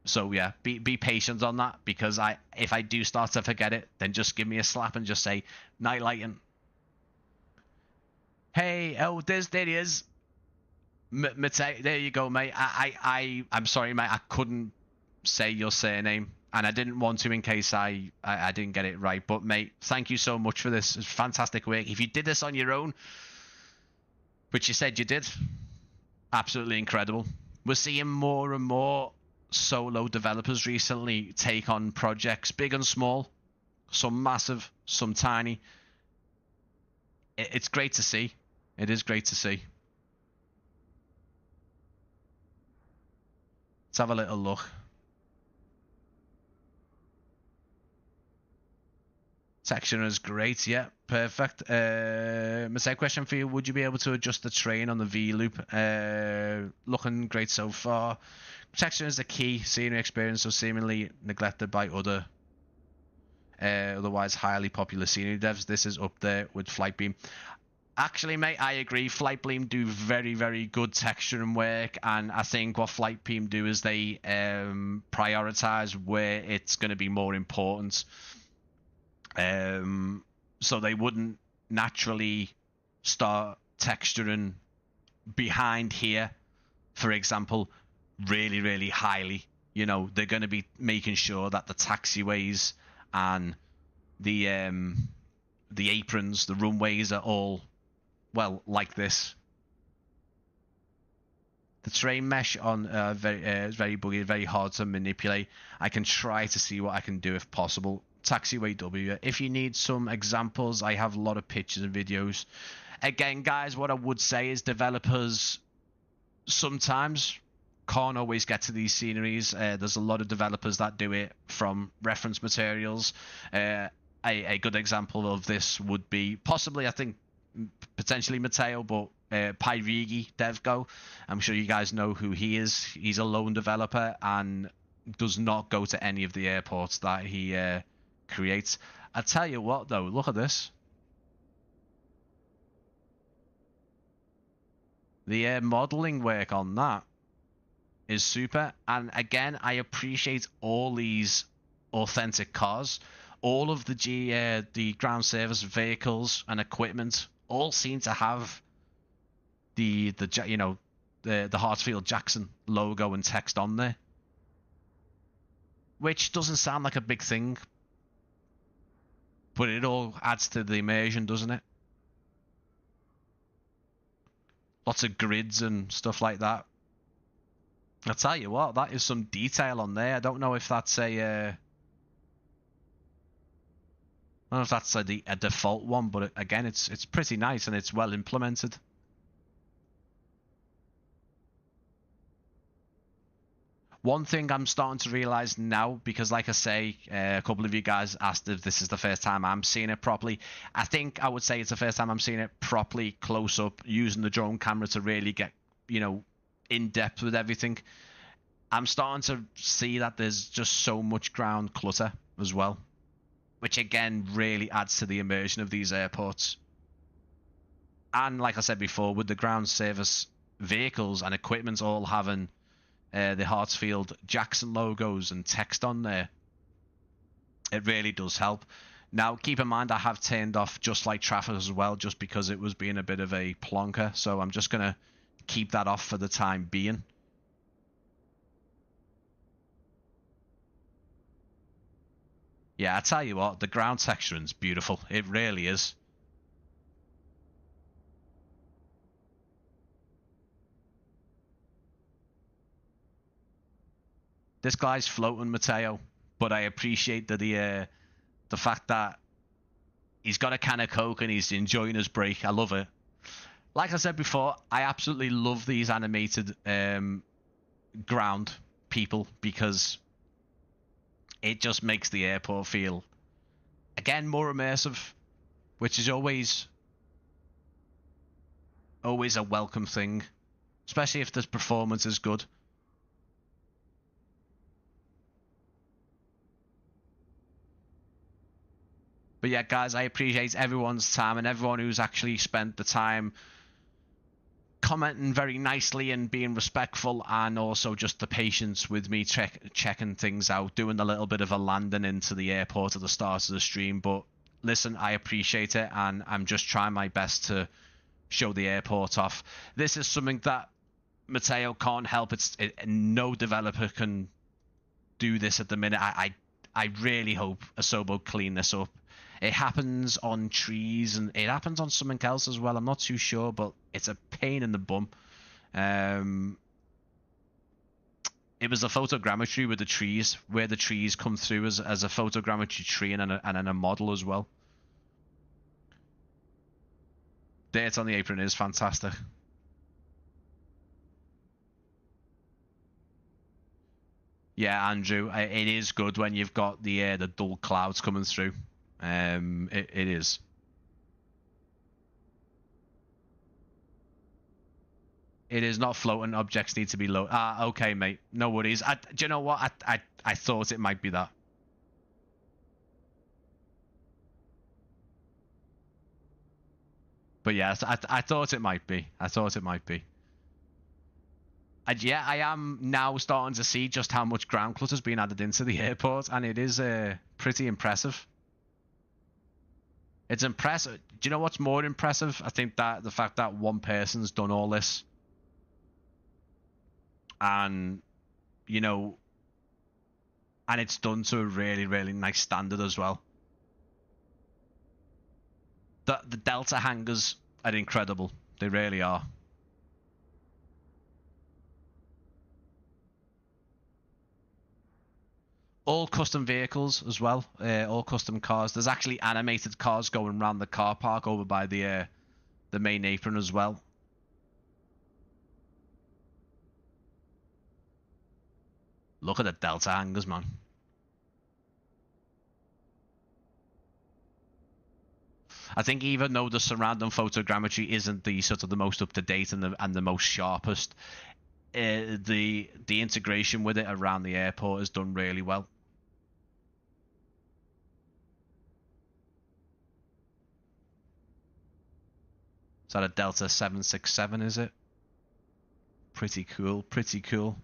So yeah, be patient on that, because if I do start to forget it, then just give me a slap and just say night lighting. Hey, oh, there he is. Matei, there you go, mate. I'm sorry, mate. I couldn't say your surname, and I didn't want to in case I didn't get it right. But mate, thank you so much for this. It's fantastic work. If you did this on your own, which you said you did, absolutely incredible. We're seeing more and more solo developers recently take on projects, big and small, some massive, some tiny. It's great to see. It is great to see. Let's have a little look. Section is great, yeah, perfect. My second question for you: would you be able to adjust the train on the V loop? Looking great so far. Protection is the key scenery experience, so seemingly neglected by other, otherwise highly popular scenery devs. This is up there with Flightbeam. Actually, mate, I agree. Flightbeam do very, very good texturing work, and I think what Flightbeam do is they prioritize where it's going to be more important. So they wouldn't naturally start texturing behind here, for example, really, really highly. You know, they're going to be making sure that the taxiways and the aprons, the runways are all, well, like this. The train mesh on is very buggy, very hard to manipulate. I can try to see what I can do if possible. Taxiway W. If you need some examples, I have a lot of pictures and videos. Again, guys, what I would say is developers sometimes can't always get to these sceneries. There's a lot of developers that do it from reference materials. A good example of this would be possibly, I think, potentially Matteo, but Pyrigi DevGo. I'm sure you guys know who he is. He's a lone developer and does not go to any of the airports that he creates. I tell you what, though, look at this. The modeling work on that is super. And again, I appreciate all these authentic cars. All of the ground service vehicles and equipment all seem to have the Hartsfield-Jackson logo and text on there, which doesn't sound like a big thing, but it all adds to the immersion, doesn't it? Lots of grids and stuff like that. I'll tell you what, that is some detail on there. I don't know if that's a I don't know if that's a default one, but again, it's pretty nice and it's well implemented. One thing I'm starting to realize now, because like I say, a couple of you guys asked if this is the first time I'm seeing it properly. I think I would say it's the first time I'm seeing it properly close up, using the drone camera to really get, you know, in depth with everything. I'm starting to see that there's just so much ground clutter as well, which again really adds to the immersion of these airports. And like I said before, with the ground service vehicles and equipment all having the Hartsfield-Jackson logos and text on there, it really does help. Now, keep in mind, I have turned off just like traffic as well, just because it was being a bit of a plonker. So I'm just going to keep that off for the time being. Yeah, I tell you what, the ground texturing's beautiful. It really is. This guy's floating, Matteo, but I appreciate that the fact that he's got a can of Coke and he's enjoying his break. I love it. Like I said before, I absolutely love these animated ground people, because it just makes the airport feel, again, more immersive, which is always a welcome thing, especially if this performance is good. But yeah, guys, I appreciate everyone's time and everyone who's actually spent the time commenting very nicely and being respectful, and also just the patience with me checking things out, doing a little bit of a landing into the airport at the start of the stream. But listen, I appreciate it, and I'm just trying my best to show the airport off. This is something that Matteo can't help. No developer can do this at the minute. I really hope Asobo clean this up. It happens on trees and it happens on something else as well. I'm not too sure, but it's a pain in the bum. It was a photogrammetry with the trees, where the trees come through as a photogrammetry tree and a model as well. Dirt on the apron is fantastic. Yeah, Andrew, it is good when you've got the dull clouds coming through. It is. It is not floating. Objects need to be low. Ah, okay, mate. No worries. Do you know what? I thought it might be that. But yeah, I thought it might be. I thought it might be. And yeah, I am now starting to see just how much ground clutter's been added into the airport, and it is pretty impressive. It's impressive. Do you know what's more impressive? I think that the fact that one person's done all this, and you know, and it's done to a really, really nice standard as well. The Delta hangars are incredible. They really are. All custom vehicles as well, all custom cars. There's actually animated cars going around the car park over by the main apron as well. Look at the Delta hangars, man. I think even though the surrounding photogrammetry isn't the sort of the most up to date and the most sharpest, the integration with it around the airport is done really well. Is that a Delta 767, is it? Pretty cool, pretty cool.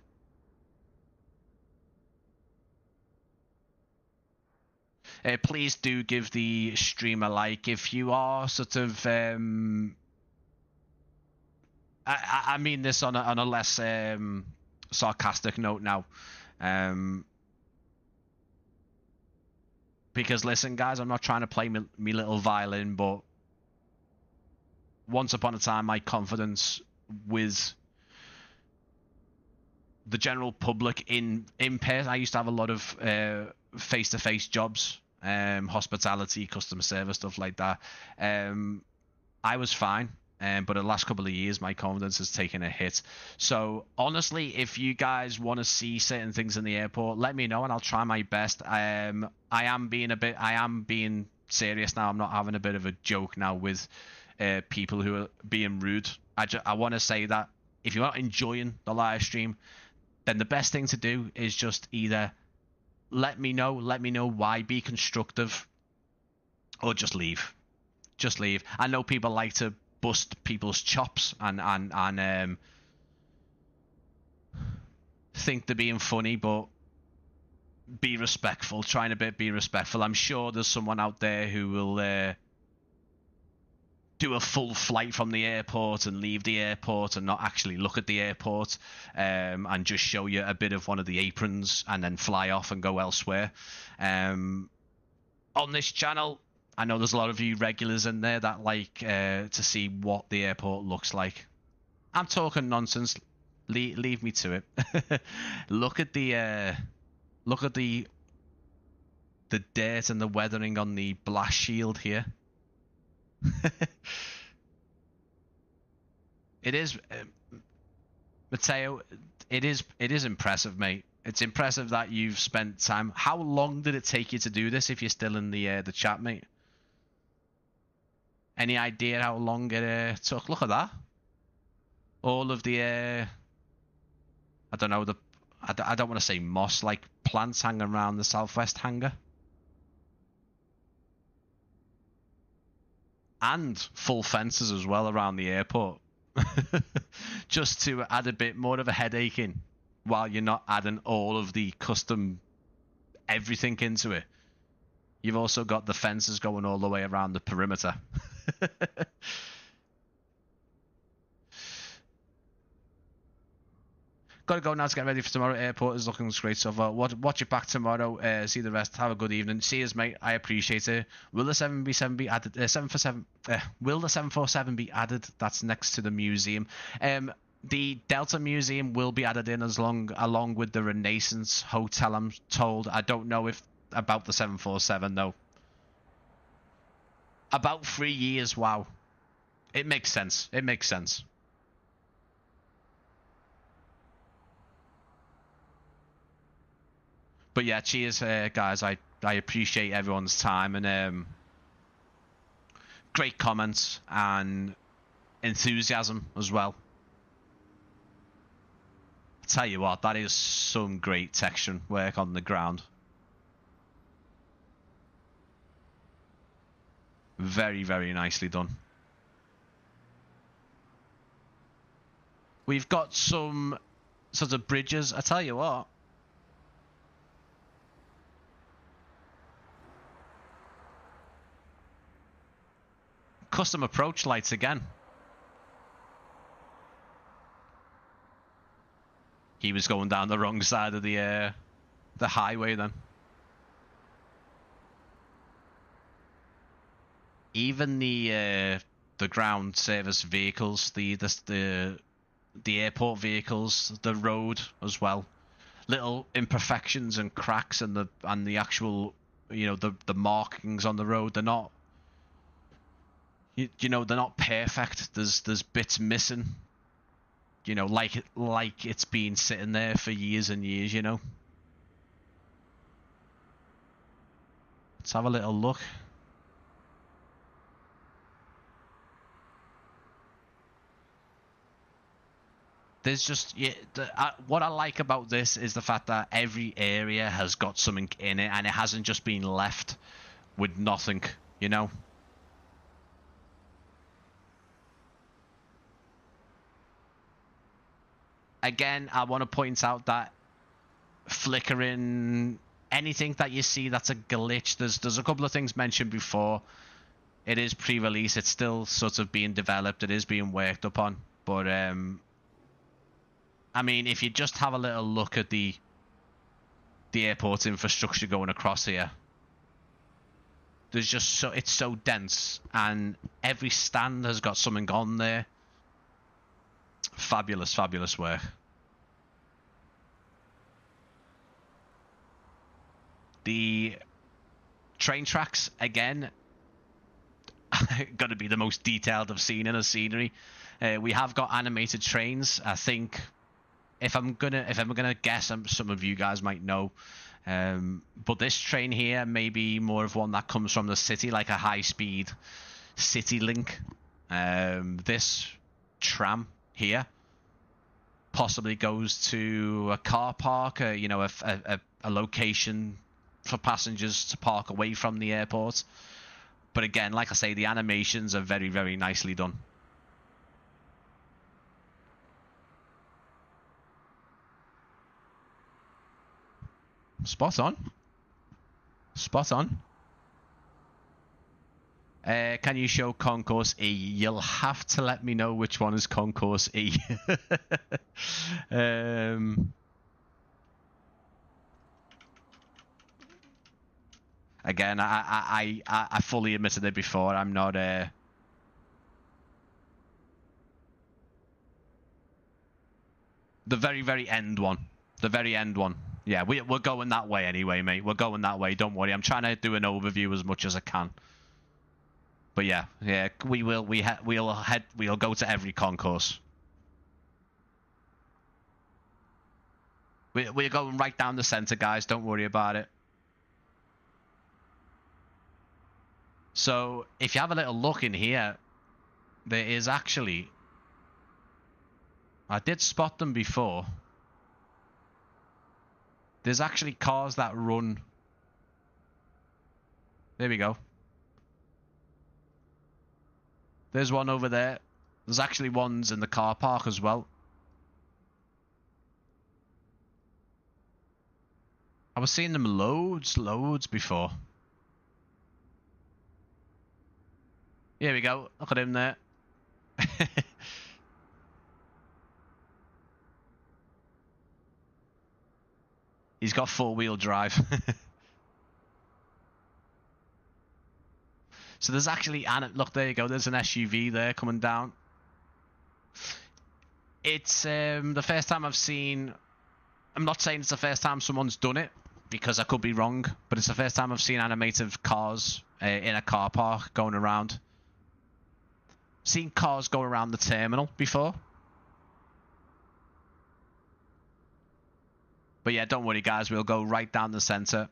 Please do give the stream a like if you are sort of I mean this on a less sarcastic note now, because listen, guys, I'm not trying to play me little violin, but once upon a time, my confidence with the general public in person, I used to have a lot of face-to-face jobs, hospitality, customer service, stuff like that. I was fine. but the last couple of years, my confidence has taken a hit. So honestly, if you guys want to see certain things in the airport, let me know and I'll try my best. I am being serious now. I'm not having a bit of a joke now with people who are being rude. I want to say that if you're not enjoying the live stream, then the best thing to do is just either let me know why, be constructive, or just leave. Just leave. I know people like to bust people's chops and think they're being funny, but be respectful. Trying to be respectful. I'm sure there's someone out there who will do a full flight from the airport and leave the airport and not actually look at the airport, and just show you a bit of one of the aprons and then fly off and go elsewhere. On this channel, I know there's a lot of you regulars in there that like to see what the airport looks like. I'm talking nonsense. Leave me to it. Look at the dirt and the weathering on the blast shield here. It is, Matteo. It is impressive, mate. It's impressive that you've spent time. How long did it take you to do this? If you're still in the chat, mate. Any idea how long it took? Look at that. All of the I don't know, I don't want to say moss, like plants hanging around the southwest hangar. And full fences as well around the airport. Just to add a bit more of a headache in, while you're not adding all of the custom everything into it. You've also got the fences going all the way around the perimeter. Got to go now to get ready for tomorrow. Airport is looking great so far. Watch it back tomorrow. See the rest. Have a good evening. See us, mate. I appreciate it. Will the 747 be added? 747. Will the 747 be added? That's next to the museum. The Delta Museum will be added in along with the Renaissance Hotel, I'm told. I don't know if about the 747 though. About 3 years. Wow. It makes sense. It makes sense. But yeah, cheers, guys. I appreciate everyone's time and great comments and enthusiasm as well. I tell you what, that is some great texturing work on the ground. Very, very nicely done. We've got some sort of bridges. I tell you what. Custom approach lights again. He was going down the wrong side of the highway then. Even the ground service vehicles, the airport vehicles, the road as well. Little imperfections and cracks and the actual, you know, the markings on the road. They're not. You know, they're not perfect. There's bits missing. You know, like it's been sitting there for years and years. You know. Let's have a little look. There's just what I like about this is the fact that every area has got something in it, and it hasn't just been left with nothing. You know. Again, I want to point out that flickering, anything that you see that's a glitch, there's a couple of things mentioned before. It is pre-release, it's still sort of being developed, it is being worked upon. But I mean, if you just have a little look at the airport infrastructure going across here, there's just it's so dense, and every stand has got something on there. Fabulous, fabulous work. The train tracks, again, going to be the most detailed I've seen in a scenery. We have got animated trains. I think if I'm gonna guess, some of you guys might know. But this train here may be more of one that comes from the city, like a high-speed city link. This tram here possibly goes to a car park, a location for passengers to park away from the airport. But again, like I say, the animations are very, very nicely done. Spot on. Spot on. Can you show Concourse E? You'll have to let me know which one is Concourse E. Again, I fully admitted it before. I'm not the very, very end one. The very end one. Yeah, we're going that way anyway, mate. We're going that way. Don't worry. I'm trying to do an overview as much as I can. But yeah, we'll go to every concourse. We're going right down the center, guys. Don't worry about it. So if you have a little look in here, there is actually, I did spot them before. There's actually cars that run. There we go. There's one over there. There's actually ones in the car park as well. I was seeing them loads before. Here we go. Look at him there. He's got four-wheel drive. So there's actually, look, there you go. There's an SUV there coming down. It's the first time I've seen. I'm not saying it's the first time someone's done it, because I could be wrong, but it's the first time I've seen animated cars in a car park going around. Seen cars go around the terminal before. But yeah, don't worry, guys. We'll go right down the center.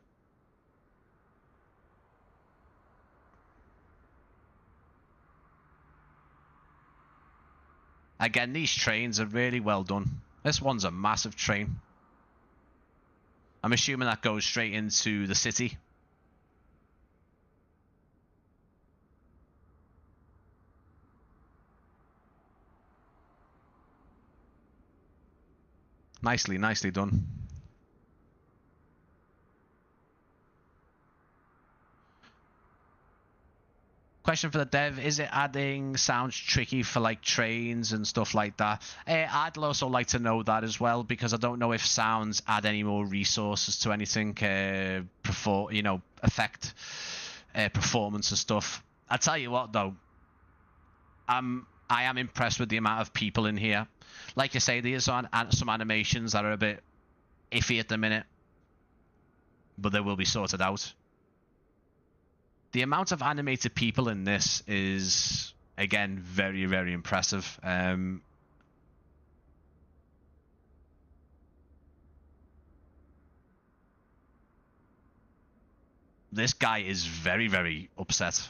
Again, these trains are really well done. This one's a massive train. I'm assuming that goes straight into the city. Nicely done. Question for the dev: is it adding sounds tricky for like trains and stuff like that? I'd also like to know that as well, because I don't know if sounds add any more resources to anything, affect performance and stuff. I tell you what though, I am impressed with the amount of people in here. Like you say, there's some animations that are a bit iffy at the minute, but they will be sorted out. The amount of animated people in this is, again, very, very impressive. This guy is very, very upset.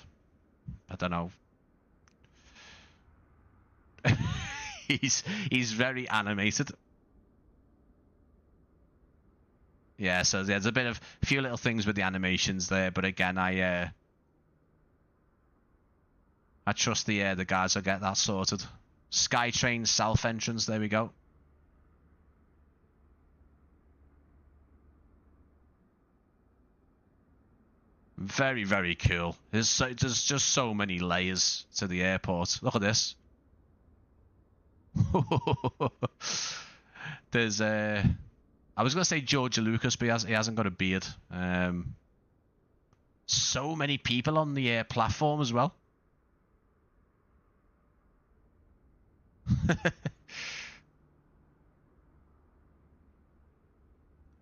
I don't know. He's very animated. Yeah, so there's a few little things with the animations there, but again, I trust the guys will get that sorted. Skytrain south entrance, there we go. Very, very cool. There's just so many layers to the airport. Look at this. There's I was gonna say George Lucas, but he hasn't got a beard. So many people on the platform as well.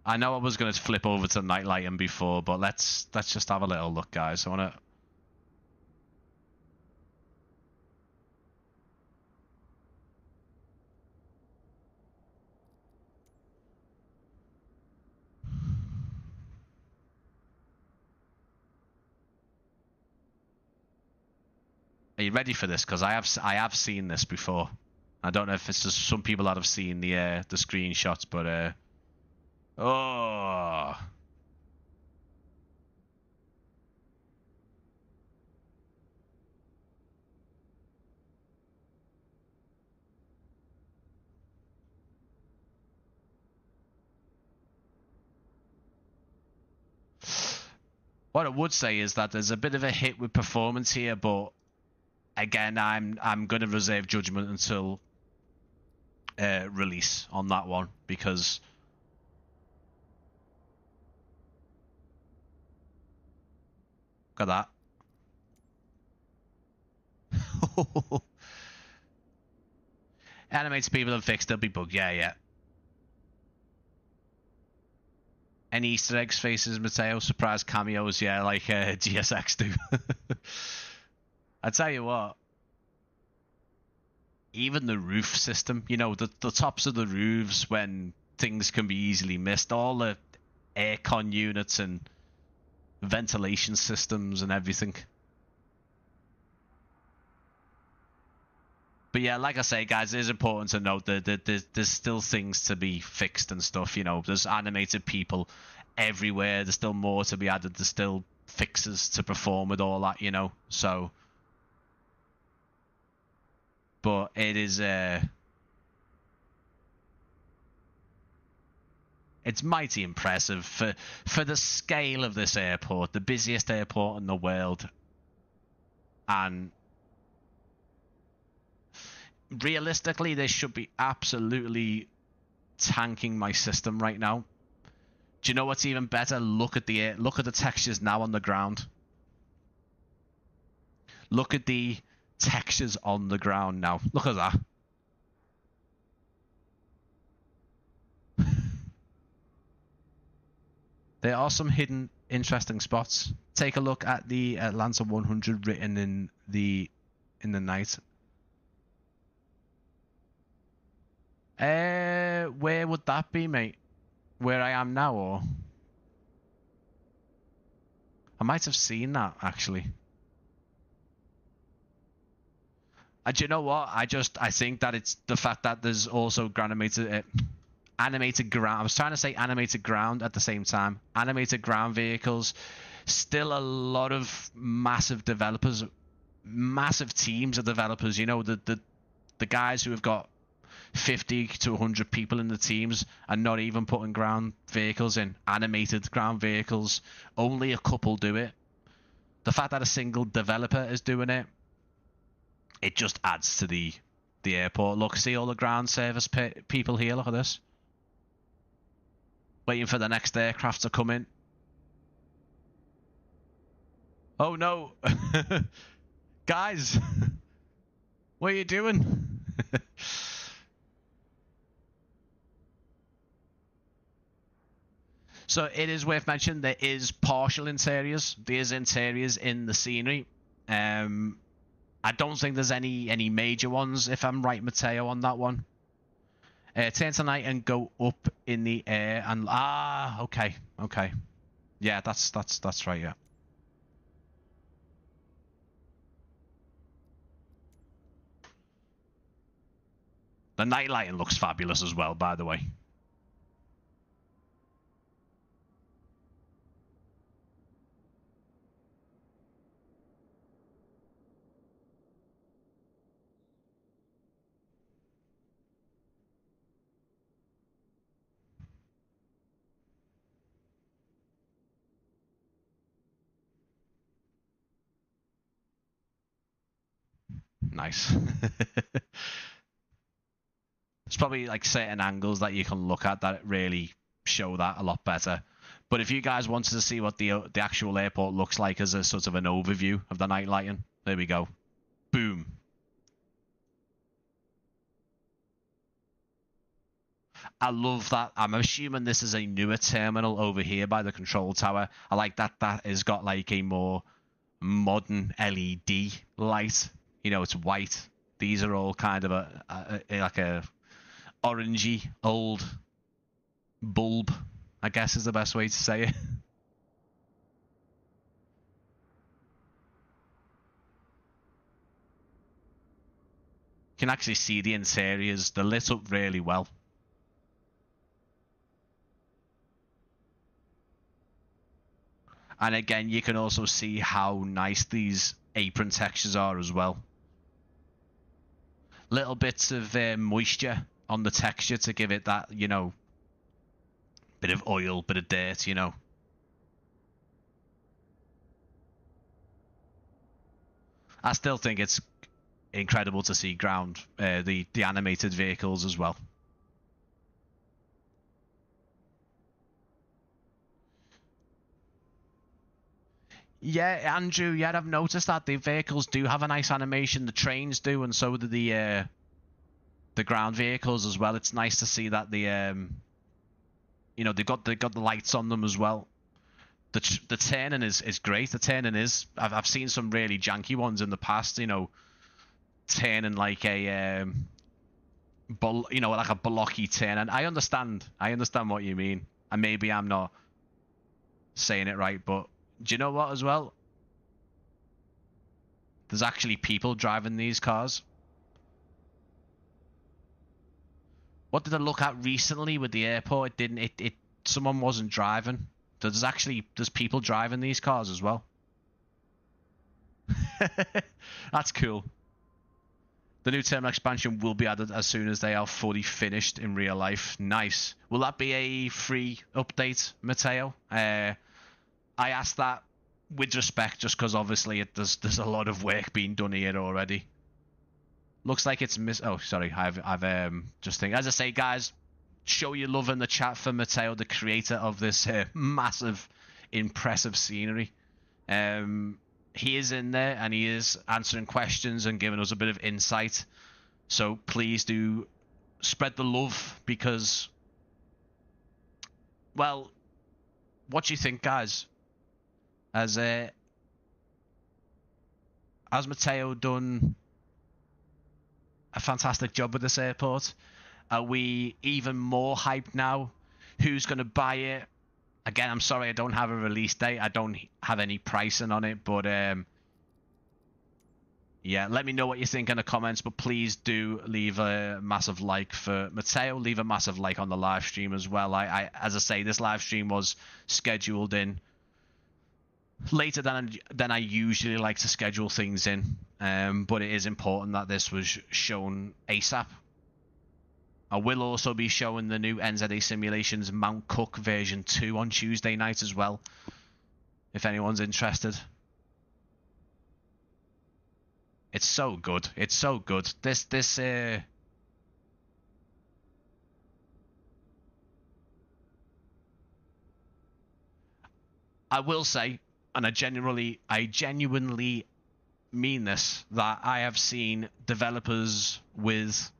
I know I was going to flip over to night lighting before, but let's just have a little look, guys. I want to. Are you ready for this? Because I have seen this before. I don't know if it's just some people that have seen the screenshots, but oh. What I would say is that there's a bit of a hit with performance here, but again, I'm going to reserve judgment until release on that one, because look at that. Animated people and fixed, they'll be bugged. Yeah. Any Easter eggs, faces, Mateo, surprise cameos, yeah, like GSX do. I tell you what, even the roof system, you know, the tops of the roofs when things can be easily missed, all the aircon units and ventilation systems and everything. But yeah, like I say, guys, it is important to note that there's still things to be fixed and stuff. You know, there's animated people everywhere. There's still more to be added. There's still fixes to perform with all that, you know. So, but it is it's mighty impressive for the scale of this airport, the busiest airport in the world, and realistically, this should be absolutely tanking my system right now. Do you know what's even better? Look at the textures now on the ground. Look at the textures on the ground now. Look at that. There are some hidden interesting spots. Take a look at the Atlanta 100 written in the night. Where would that be, mate? Where I am now, or? I might have seen that, actually. Do you know what? I think that it's the fact that there's also animated ground. I was trying to say animated ground at the same time. Animated ground vehicles. Still a lot of massive developers, massive teams of developers. You know, the guys who have got 50 to 100 people in the teams and not even putting ground vehicles in, animated ground vehicles. Only a couple do it. The fact that a single developer is doing it, it just adds to the airport. Look, see all the ground service people here. Look at this. Waiting for the next aircraft to come in. Oh no. Guys, what are you doing? So it is worth mentioning there is partial interiors. There's interiors in the scenery. I don't think there's any major ones, if I'm right, Mateo, on that one. Turn tonight and go up in the air and okay. Yeah, that's right. Yeah. The night lighting looks fabulous as well, by the way. Nice. It's probably like certain angles that you can look at that really show that a lot better. But if you guys wanted to see what the actual airport looks like as a sort of an overview of the night lighting, there we go. Boom. I love that. I'm assuming this is a newer terminal over here by the control tower. I like that has got like a more modern LED light. You know, it's white. These are all kind of like a orangey old bulb, I guess is the best way to say it. can actually see the interiors. They're lit up really well. And again, you can also see how nice these apron textures are as well. Little bits of moisture on the texture to give it that, you know, bit of oil, bit of dirt, you know. I still think it's incredible to see ground, the animated vehicles as well. Yeah, Andrew, yeah, I've noticed that the vehicles do have a nice animation. The trains do, and so do the ground vehicles as well. It's nice to see that the you know, they've got the lights on them as well. The turning is great. The turning is, I've seen some really janky ones in the past, you know, turning like a you know, like a blocky turn. And I understand what you mean, and maybe I'm not saying it right, but do you know what as well? There's actually people driving these cars. What did I look at recently with the airport? It didn't. It someone wasn't driving. There's people driving these cars as well. That's cool. The new terminal expansion will be added as soon as they are fully finished in real life. Nice. Will that be a free update, Matteo? I asked that with respect, just because obviously there's a lot of work being done here already. Looks like it's oh, sorry, I've just think, as I say, guys, show your love in the chat for Matteo, the creator of this massive, impressive scenery. He is in there and he is answering questions and giving us a bit of insight. So please do spread the love, because, well, what do you think, guys? Has Matteo done a fantastic job with this airport? Are we even more hyped now? Who's going to buy it? Again, I'm sorry I don't have a release date. I don't have any pricing on it, but yeah, let me know what you think in the comments, but please do leave a massive like for Matteo. Leave a massive like on the live stream as well. As I say, this live stream was scheduled in later than I usually like to schedule things in, but it is important that this was shown ASAP. I will also be showing the new NZA Simulations Mount Cook version 2 on Tuesday night as well, if anyone's interested. It's so good. It's so good. This I will say, and I genuinely mean this, that I have seen developers with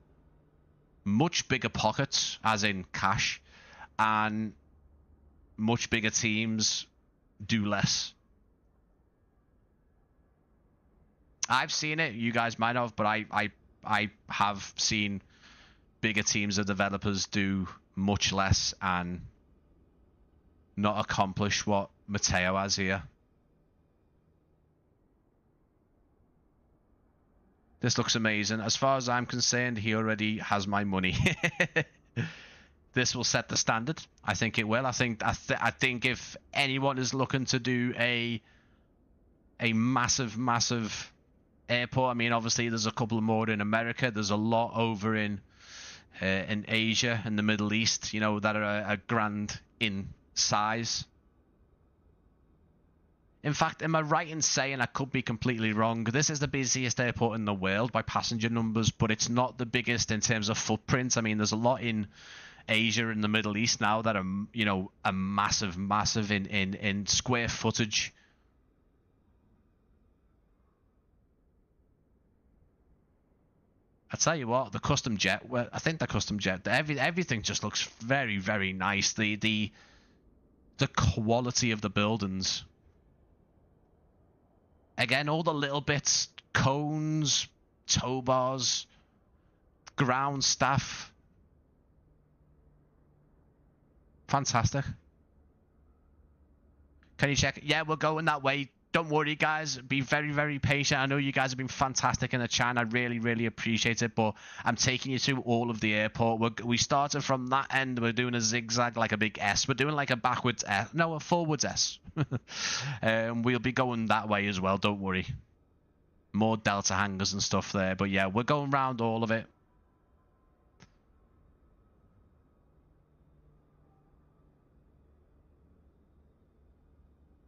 much bigger pockets, as in cash, and much bigger teams do less. I've seen it. You guys might have, but I have seen bigger teams of developers do much less and not accomplish what Matteo has here. This looks amazing. As far as I'm concerned, he already has my money. This will set the standard. I think it will. I think if anyone is looking to do a massive airport, I mean, obviously there's a couple more in America. There's a lot over in Asia and the Middle East, you know, that are a grand in size. In fact, am I right in saying, I could be completely wrong, this is the busiest airport in the world by passenger numbers, but it's not the biggest in terms of footprint. I mean, there's a lot in Asia and the Middle East now that are, you know, a massive in square footage. I tell you what, the custom jet, well, I think the custom jet, everything just looks very, very nice. The quality of the buildings. Again, all the little bits, cones, tow bars, ground staff. Fantastic. Can you check? Yeah, we're going that way. don't worry, guys. Be very, very patient. I know you guys have been fantastic in the chat, and I really, really appreciate it. But I'm taking you through all of the airport. We started from that end. We're doing a zigzag, like a big S. We're doing like a backwards S. No, a forwards S. We'll be going that way as well. Don't worry. More Delta hangars and stuff there. But yeah, we're going around all of it.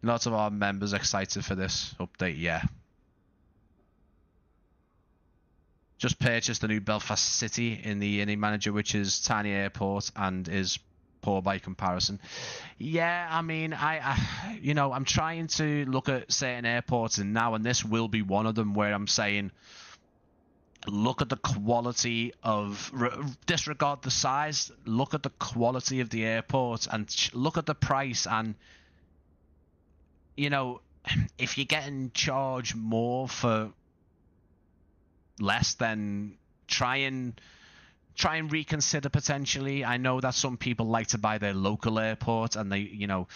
Lots of our members excited for this update, yeah. Just purchased the new Belfast City in the Innie Manager, which is tiny airport and is poor by comparison. Yeah, I mean, you know, I'm trying to look at certain airports and now, and this will be one of them where I'm saying, look at the quality of, disregard the size, look at the quality of the airport and look at the price. And you know, if you're getting charged more for less, then try and reconsider potentially. I know that some people like to buy their local airport and they, you know,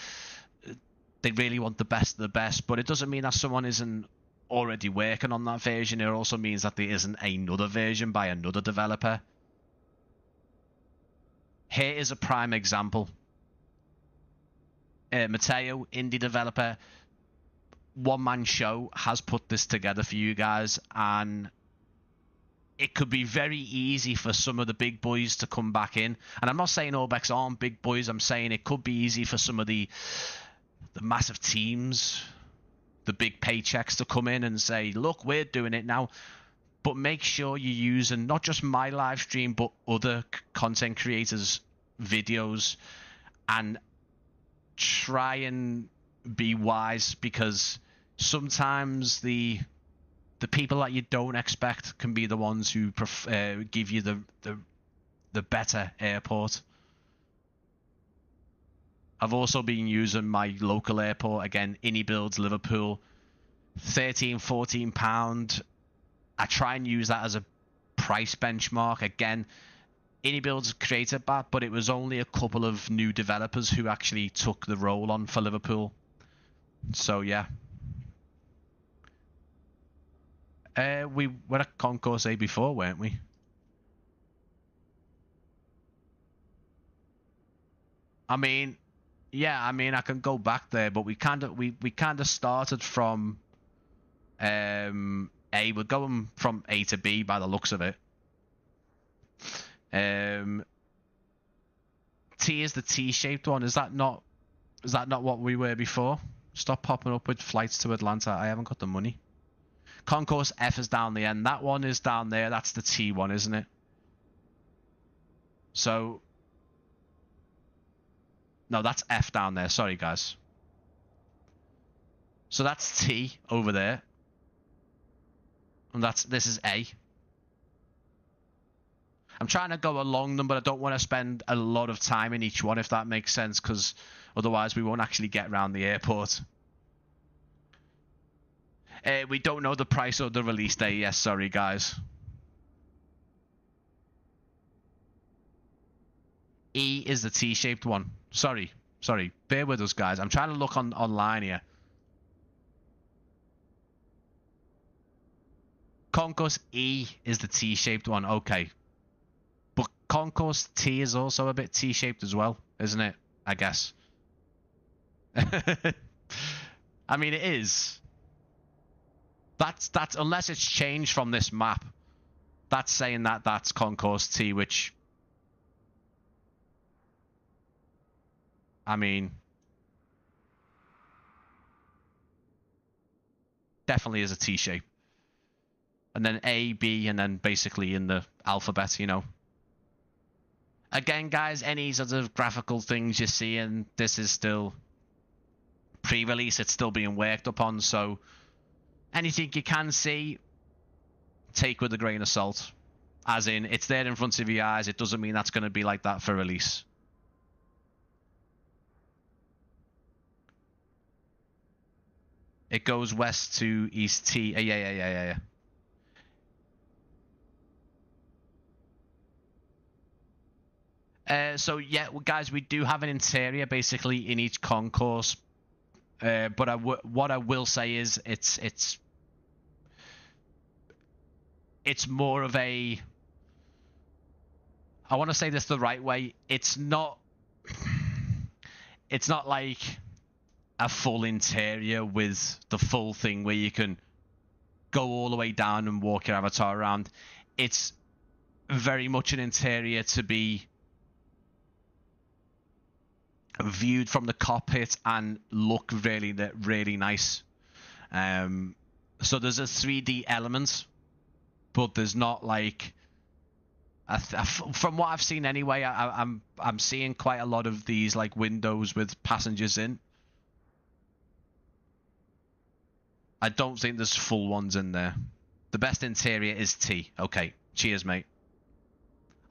they really want the best of the best, but it doesn't mean that someone isn't already working on that version. It also means that there isn't another version by another developer. Here is a prime example. Matteo, indie developer, one-man show, has put this together for you guys, and it could be very easy for some of the big boys to come back in. And I'm not saying Orbx aren't big boys. I'm saying it could be easy for some of the massive teams, the big paychecks, to come in and say, look, we're doing it now. But make sure you're using not just my live stream, but other content creators' videos, and try and be wise, because sometimes the people that you don't expect can be the ones who give you the better airport. I've also been using my local airport again, Innie Builds Liverpool, £13-14. I try and use that as a price benchmark. Again, Innie Builds created that, but it was only a couple of new developers who actually took the role on for Liverpool. So yeah. We were at Concourse A before, weren't we? I mean, yeah, I mean, I can go back there, but we kind of started from A. We're going from A to B by the looks of it. T is the T-shaped one. Is that not what we were before? Stop popping up with flights to Atlanta. I haven't got the money. Concourse F is down the end. That one is down there. That's the T one, isn't it? So no, that's F down there. Sorry, guys. So that's T over there. And this is A. I'm trying to go along them, but I don't want to spend a lot of time in each one, if that makes sense, because otherwise we won't actually get around the airport. We don't know the price or the release date. Yes, sorry, guys. E is the T-shaped one. Sorry. Bear with us, guys. I'm trying to look online here. Concourse E is the T-shaped one. Okay. But Concourse T is also a bit T-shaped as well, isn't it? I guess. I mean, it is. That's unless it's changed from this map. That's saying that that's Concourse T, which, I mean, definitely is a T shape. And then A, B, and then basically in the alphabet, you know. Again, guys, any sort of graphical things you see, and this is still pre-release, it's still being worked upon, so anything you can see, take with a grain of salt. As in, it's there in front of your eyes. It doesn't mean that's going to be like that for release. It goes west to east T. Yeah. So yeah, well, guys, we do have an interior basically in each concourse. But what I will say is it's more of a, I want to say this the right way. It's not like a full interior with the full thing where you can go all the way down and walk your avatar around. It's very much an interior to be viewed from the cockpit and look really nice. So there's a 3D element, but there's not like from what I've seen anyway. I'm seeing quite a lot of these like windows with passengers in. I don't think there's full ones in there. The best interior is T. Okay, cheers, mate.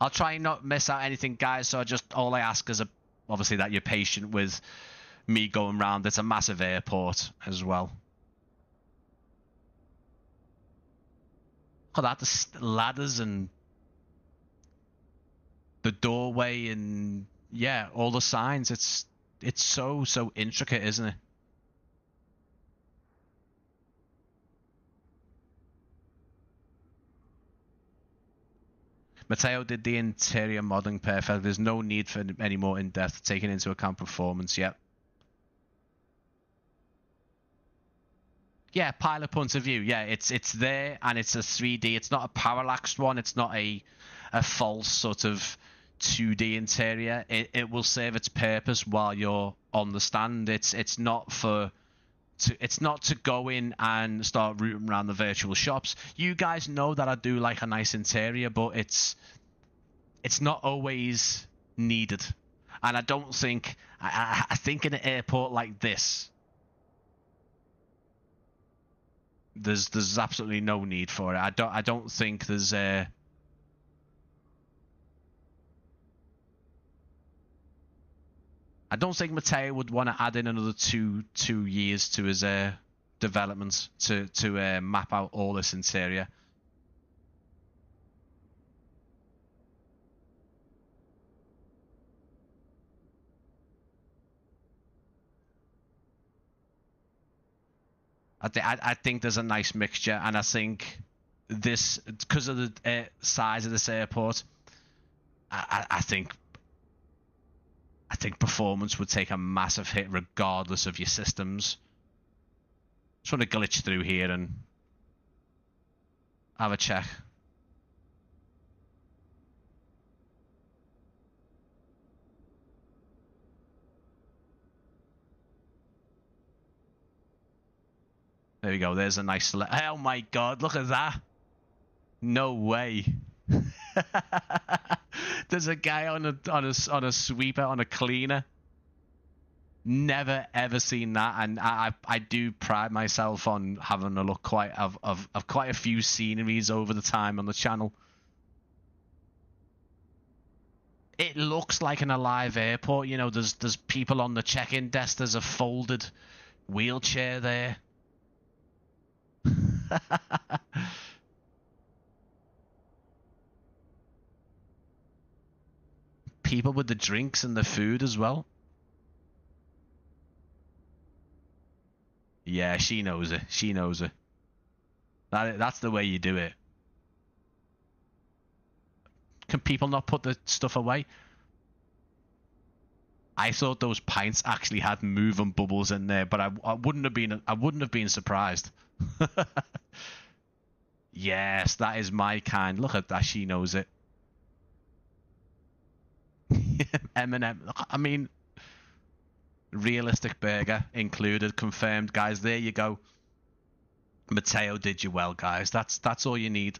I'll try and not miss out anything, guys. So all I ask is obviously that you're patient with me going round. It's a massive airport as well. Look at that, the ladders and the doorway and yeah, all the signs. It's so intricate, isn't it? Mateo did the interior modeling perfect. There's no need for any more in-depth taking into account performance yet. Yeah, pilot point of view. Yeah, it's there and it's a 3D. It's not a parallaxed one. It's not a false sort of 2D interior. It will serve its purpose while you're on the stand. It's not to go in and start rooting around the virtual shops. You guys know that I do like a nice interior, but it's not always needed. And I don't think I think in an airport like this, there's absolutely no need for it. I don't think there's I don't think Mateo would want to add in another two years to his development to map out all this interior. I think there's a nice mixture, and I think this, because of the size of this airport, I think performance would take a massive hit regardless of your systems. Just want to glitch through here and have a check. There we go. There's a nice. Oh my God! Look at that. No way. There's a guy on a sweeper, on a cleaner. Never ever seen that, and I do pride myself on having a look of quite a few sceneries over the time on the channel. It looks like an alive airport. You know, there's people on the check-in desk. There's a folded wheelchair there. People with the drinks and the food as well. Yeah, she knows it. She knows it. That's the way you do it. Can people not put the stuff away? I thought those pints actually had moving bubbles in there, but I wouldn't have been surprised. Yes, that is my kind. Look at that, she knows it. M&M. I mean, realistic burger included, confirmed, guys. There you go. Mateo did you well, guys. That's all you need.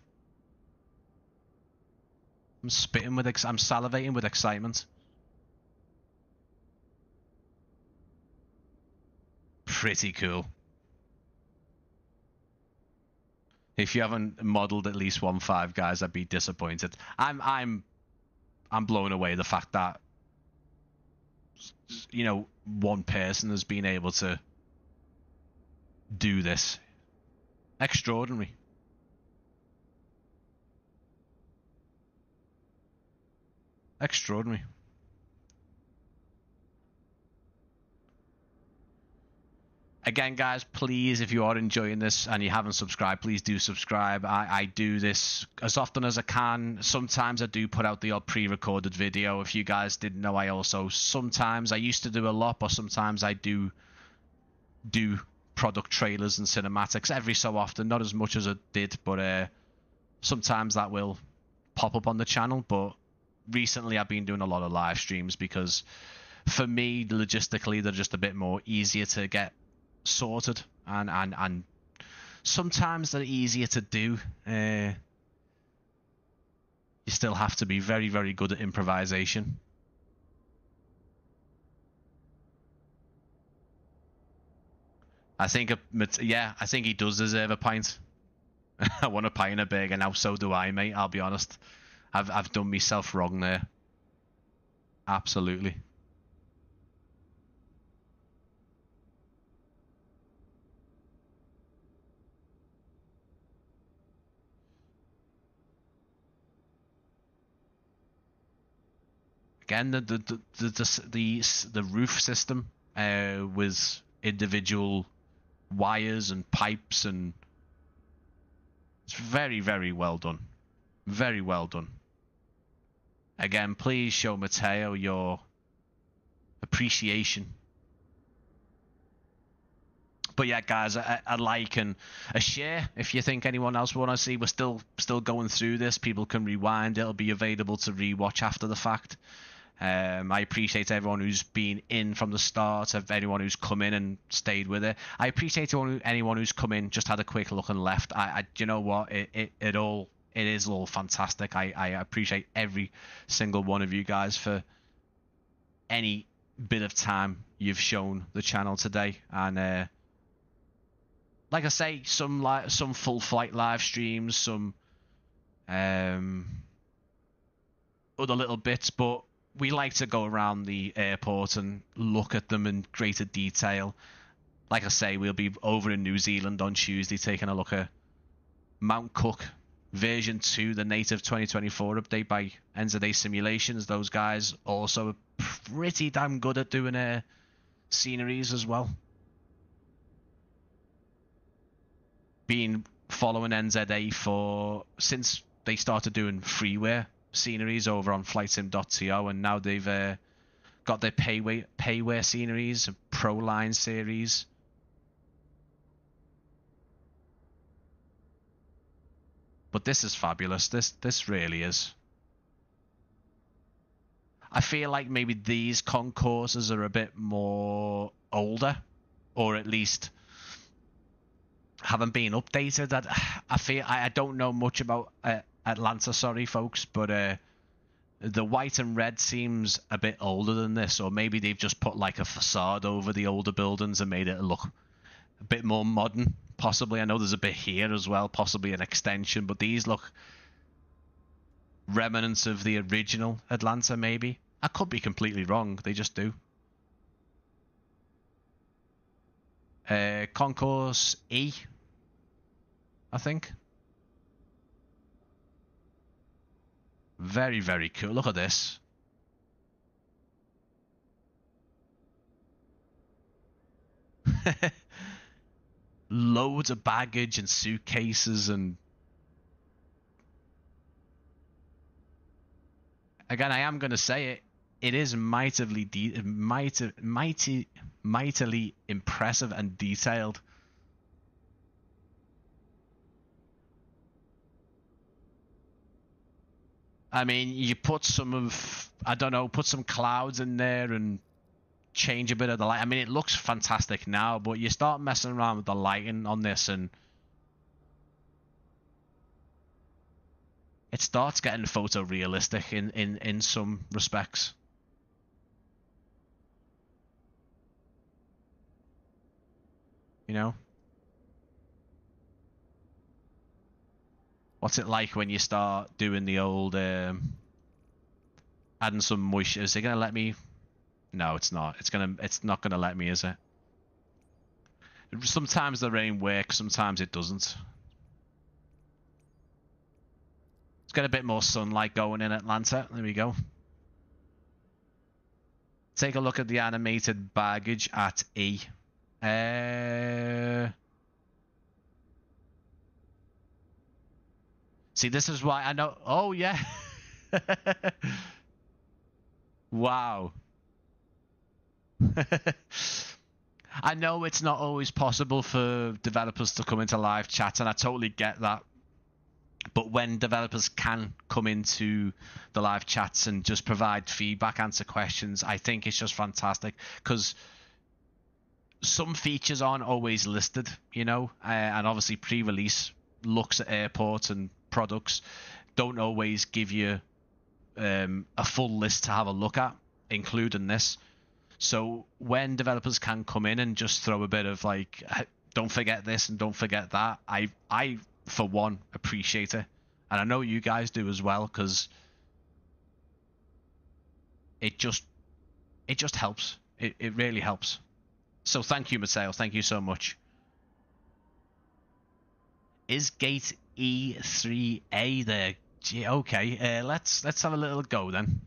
I'm salivating with excitement. Pretty cool. If you haven't modeled at least 1.5, guys, I'd be disappointed. I'm blown away the fact that, you know, one person has been able to do this. Extraordinary. Extraordinary. Again, guys, please, if you are enjoying this and you haven't subscribed, please do subscribe. I do this as often as I can. Sometimes I do put out the odd pre-recorded video. If you guys didn't know, I used to do a lot, but sometimes I do product trailers and cinematics every so often. Not as much as I did, but sometimes that will pop up on the channel. But recently I've been doing a lot of live streams because for me, logistically, they're just a bit more easier to get sorted, and sometimes they're easier to do. You still have to be very, very good at improvisation. I think he does deserve a pint. I want a pint of burger now, so do I, mate. I'll be honest. I've done myself wrong there. Absolutely. Again, the roof system with individual wires and pipes, and it's very, very well done. Very well done. Again, please show Matteo your appreciation. But yeah, guys, a like and a share if you think anyone else want to see. We're still going through this. People can rewind. It'll be available to rewatch after the fact. I appreciate everyone who's been in from the start, of anyone who's come in and stayed with it. I appreciate anyone who's come in, just had a quick look and left. You know what? It is all fantastic. I appreciate every single one of you guys for any bit of time you've shown the channel today. And like I say, some full flight live streams, some other little bits, but we like to go around the airport and look at them in greater detail. Like I say, we'll be over in New Zealand on Tuesday taking a look at Mount Cook version 2, the native 2024 update by NZA Simulations. Those guys also are pretty damn good at doing sceneries as well. Been following NZA since they started doing freeware sceneries over on flightsim.to, and now they've got their payware sceneries, Pro Line series. But this is fabulous. This really is. I feel like maybe these concourses are a bit more older, or at least haven't been updated. I don't know much about Atlanta, sorry folks, but the white and red seems a bit older than this, or maybe they've just put like a facade over the older buildings and made it look a bit more modern, possibly. I know there's a bit here as well, possibly an extension, but these look remnants of the original Atlanta, maybe. I could be completely wrong, they just do. Concourse E, I think. Very, very cool. Look at this. Loads of baggage and suitcases, and again, I am going to say it is mightily impressive and detailed. I mean, you put some clouds in there and change a bit of the light. I mean, it looks fantastic now, but you start messing around with the lighting on this and it starts getting photorealistic in some respects. You know? What's it like when you start doing the old adding some mush? Is it gonna let me? No, it's not. It's not gonna let me, is it? Sometimes the rain works, sometimes it doesn't. Let's get a bit more sunlight going in Atlanta. There we go. Take a look at the animated baggage at E. See, this is why I know. Oh yeah. Wow. I know it's not always possible for developers to come into live chat, and I totally get that. But when developers can come into the live chats and just provide feedback, answer questions, I think it's just fantastic, because some features aren't always listed, you know, and obviously pre-release looks at airports and products don't always give you a full list to have a look at, including this. So when developers can come in and just throw a bit of like, don't forget this and don't forget that, I for one appreciate it, and I know you guys do as well, because it just helps. It really helps. So thank you, Mateo. Thank you so much. Is gate E3A there? Gee, okay, let's have a little go then.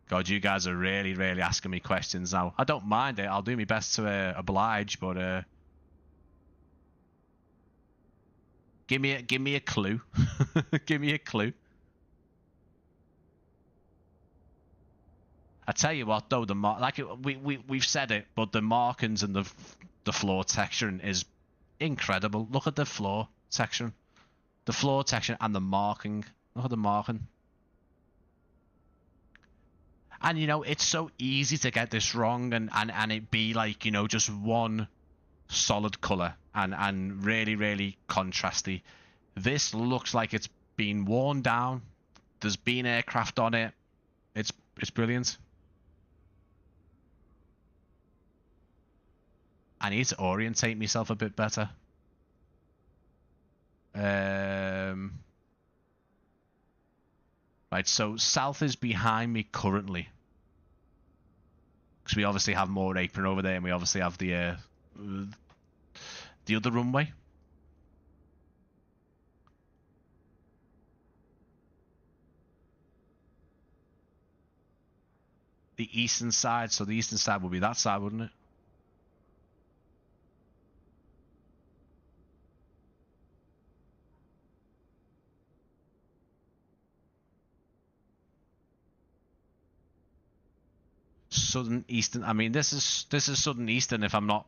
God, you guys are really asking me questions now. I don't mind it. I'll do my best to oblige, but give me a clue. Give me a clue. I tell you what, though, we've said it, but the markings and the floor texturing is incredible. Look at the floor texturing, and the marking. Look at the marking. And you know, it's so easy to get this wrong and it be like, you know, just one solid color and really contrasty. This looks like it's been worn down. There's been aircraft on it. It's brilliant. I need to orientate myself a bit better. Right, so south is behind me currently, because we obviously have more apron over there, and we obviously have the other runway. The eastern side, so the eastern side would be that side, wouldn't it? Southern eastern. I mean, this is southern eastern, if I'm not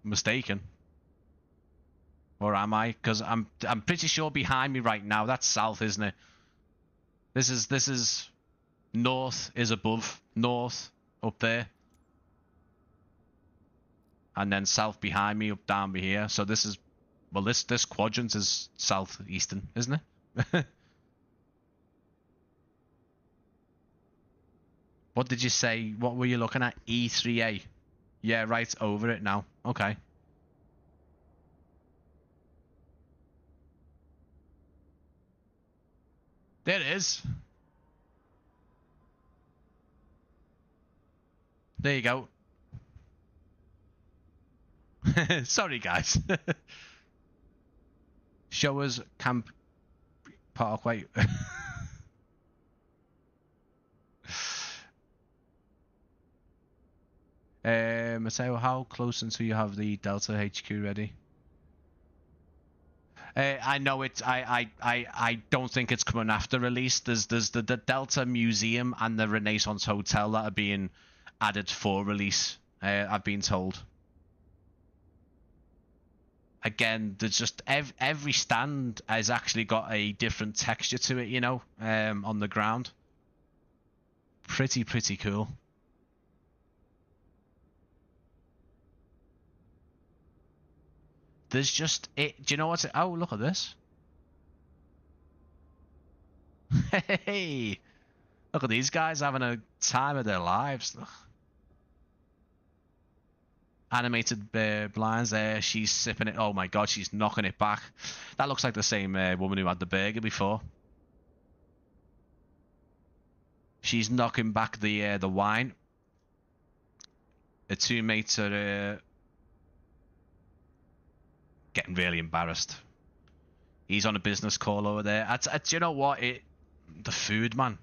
mistaken, or am I? Because I'm pretty sure behind me right now that's south, isn't it? This is north is above north up there, and then south behind me up down here. So this is, well, this quadrant is southeastern, isn't it? What did you say? What were you looking at? E3A. Yeah, right over it now. Okay. There it is. There you go. Sorry, guys. Showers Camp Parkway. Mateo, how close until you have the Delta HQ ready? I know it. I don't think it's coming after release. There's the Delta Museum and the Renaissance Hotel that are being added for release. I've been told. Again, there's just every stand has actually got a different texture to it, you know, on the ground. Pretty cool. There's just it. Do you know what's it? Oh, look at this. Hey, look at these guys having a time of their lives. Look. Animated blinds there. She's sipping it. Oh my god, she's knocking it back. That looks like the same woman who had the burger before. She's knocking back the wine. The two mates are getting really embarrassed. He's on a business call over there. Do you know what? The food, man.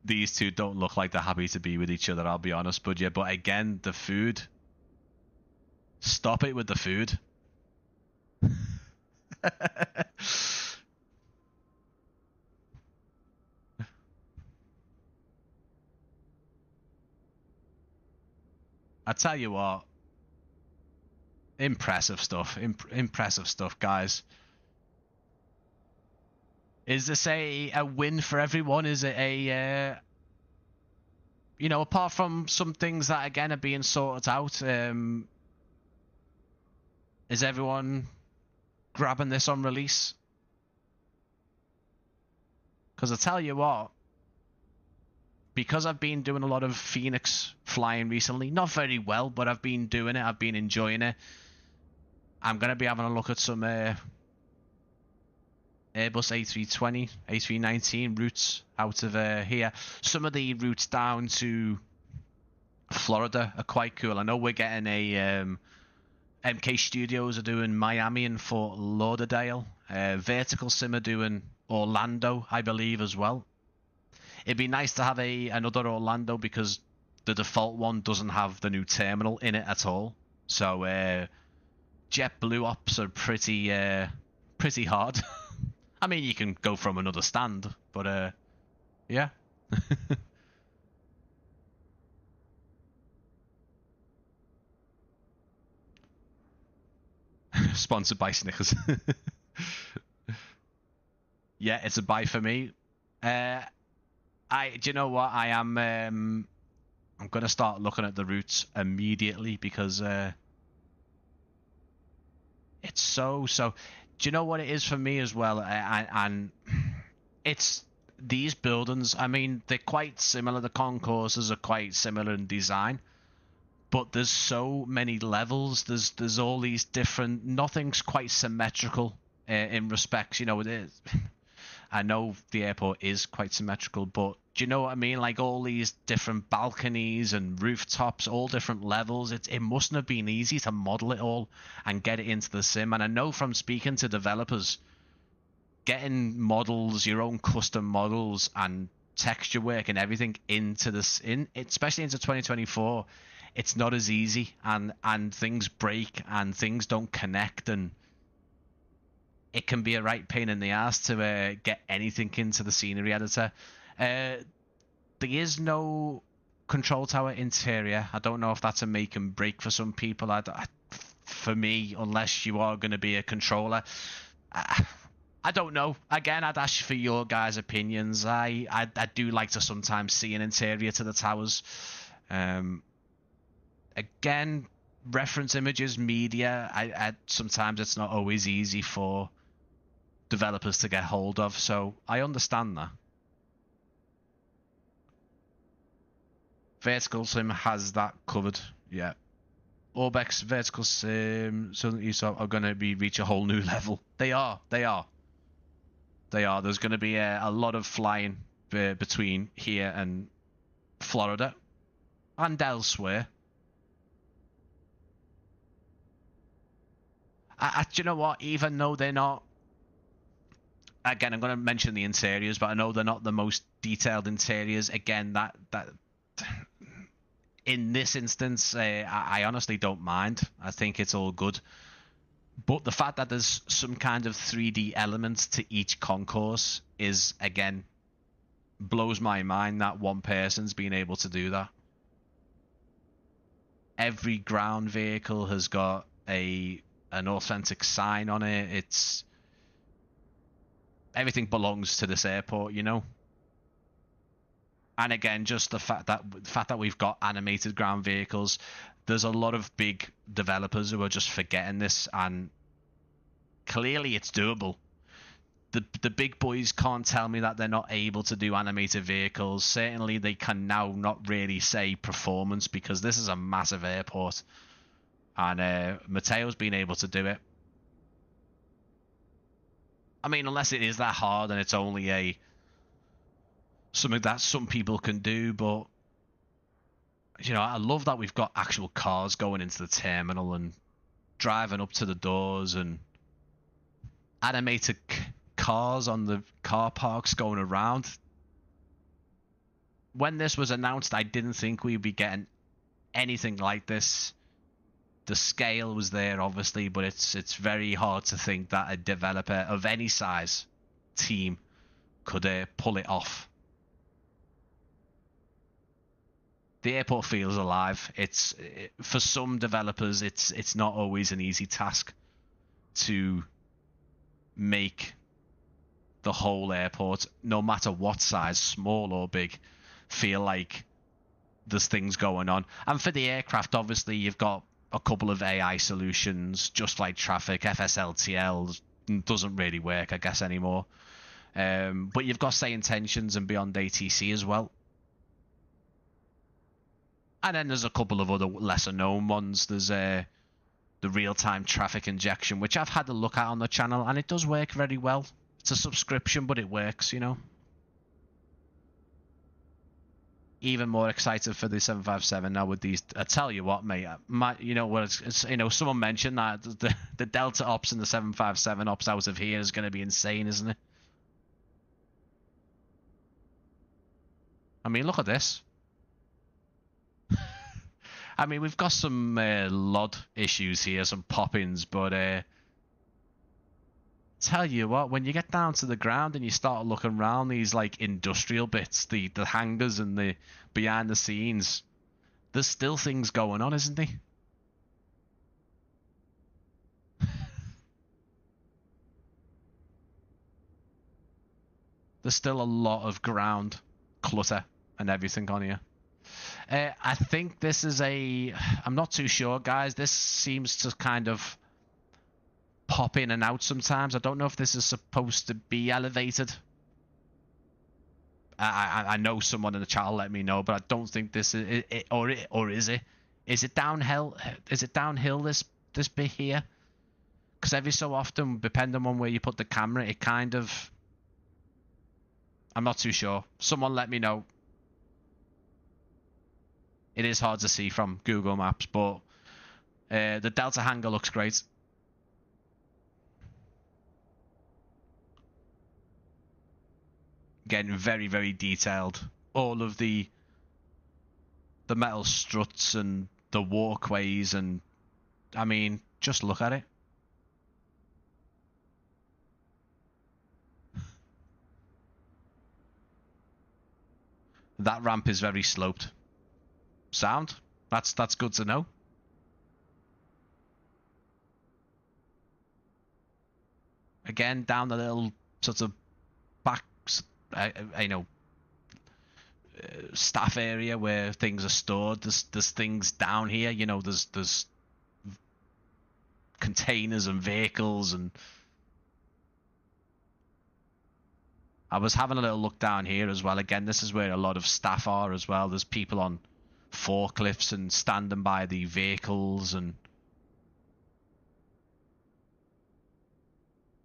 These two don't look like they're happy to be with each other, I'll be honest. But yeah, but again, the food. Stop it with the food. I tell you what. Impressive stuff. Impressive stuff, guys. Is this a win for everyone? Is it a apart from some things that again are being sorted out, is everyone grabbing this on release? Because I tell you what, because I've been doing a lot of Phoenix flying recently, not very well, but I've been doing it, I've been enjoying it. I'm going to be having a look at some Airbus A320, A319 routes out of here. Some of the routes down to Florida are quite cool. I know we're getting a MK Studios are doing Miami and Fort Lauderdale. Vertical Sim are doing Orlando, I believe, as well. It'd be nice to have another Orlando because the default one doesn't have the new terminal in it at all. So JetBlue ops are pretty hard. I mean, you can go from another stand, but yeah. Sponsored by Snickers. Yeah, it's a buy for me. Do you know what? I'm gonna start looking at the routes immediately because it's so. Do you know what it is for me as well? And it's these buildings. I mean, they're quite similar. The concourses are quite similar in design, but there's so many levels. There's all these different. Nothing's quite symmetrical in respects. You know, it is. I know the airport is quite symmetrical, but do you know what I mean? Like all these different balconies and rooftops, all different levels. It mustn't have been easy to model it all and get it into the sim. And I know from speaking to developers, getting models, your own custom models and texture work and everything into this, especially into 2024, it's not as easy, and things break and things don't connect, and it can be a right pain in the ass to get anything into the scenery editor. There is no control tower interior. I don't know if that's a make and break for some people. For me, unless you are going to be a controller, I don't know. Again, I'd ask for your guys' opinions. I do like to sometimes see an interior to the towers. Again, reference images, media. Sometimes it's not always easy for developers to get hold of, so I understand that. Vertical Sim has that covered, yeah. Orbx Vertical Sim, Southern East are going to reach a whole new level. They are. There's going to be a lot of flying between here and Florida and elsewhere. Do you know what? Even though they're not, again, I'm going to mention the interiors, but I know they're not the most detailed interiors. Again, that in this instance, I honestly don't mind. I think it's all good. But the fact that there's some kind of 3D element to each concourse is, again, blows my mind that one person's been able to do that. Every ground vehicle has got an authentic sign on it. It's everything belongs to this airport, you know. And again, just the fact that we've got animated ground vehicles, there's a lot of big developers who are just forgetting this, and clearly it's doable. The big boys can't tell me that they're not able to do animated vehicles. Certainly they can now not really say performance, because this is a massive airport, and Mateo's been able to do it. I mean, unless it is that hard and it's only something that some people can do, but you know, I love that we've got actual cars going into the terminal and driving up to the doors, and animated cars on the car parks going around. When this was announced, I didn't think we'd be getting anything like this. The scale was there, obviously, but it's very hard to think that a developer of any size team could pull it off. The airport feels alive. For some developers, it's not always an easy task to make the whole airport, no matter what size, small or big, feel like there's things going on. And for the aircraft, obviously, you've got a couple of AI solutions, just like traffic. FSLTL doesn't really work, I guess, anymore. But you've got Say Intentions and Beyond ATC as well. And then there's a couple of other lesser known ones. There's the real-time traffic injection, which I've had a look at on the channel, and it does work very well. It's a subscription, but it works, you know. Even more excited for the 757 now with these. I tell you what, mate. You know what? It's you know, someone mentioned that the Delta ops and the 757 ops out of here is going to be insane, isn't it? I mean, look at this. I mean, we've got some LOD issues here, some pop-ins, but tell you what, when you get down to the ground and you start looking around these like industrial bits, the hangars and the behind the scenes, there's still things going on, isn't there? There's still a lot of ground clutter and everything on here. I think this is I'm not too sure, guys. This seems to kind of pop in and out sometimes. I don't know if this is supposed to be elevated. I know someone in the chat will let me know, but I don't think this is it, or is it? Is it downhill? Is it downhill, this bit here? Because every so often, depending on where you put the camera, it kind of... I'm not too sure. Someone let me know. It is hard to see from Google Maps, but the Delta hangar looks great. Getting very, very detailed. All of the metal struts and the walkways, and I mean, just look at it. That ramp is very sloped. Sound? That's good to know. Again, down the little sort of back, staff area where things are stored. There's things down here. You know, there's containers and vehicles, and I was having a little look down here as well. Again, this is where a lot of staff are as well. There's people on forklifts and standing by the vehicles, and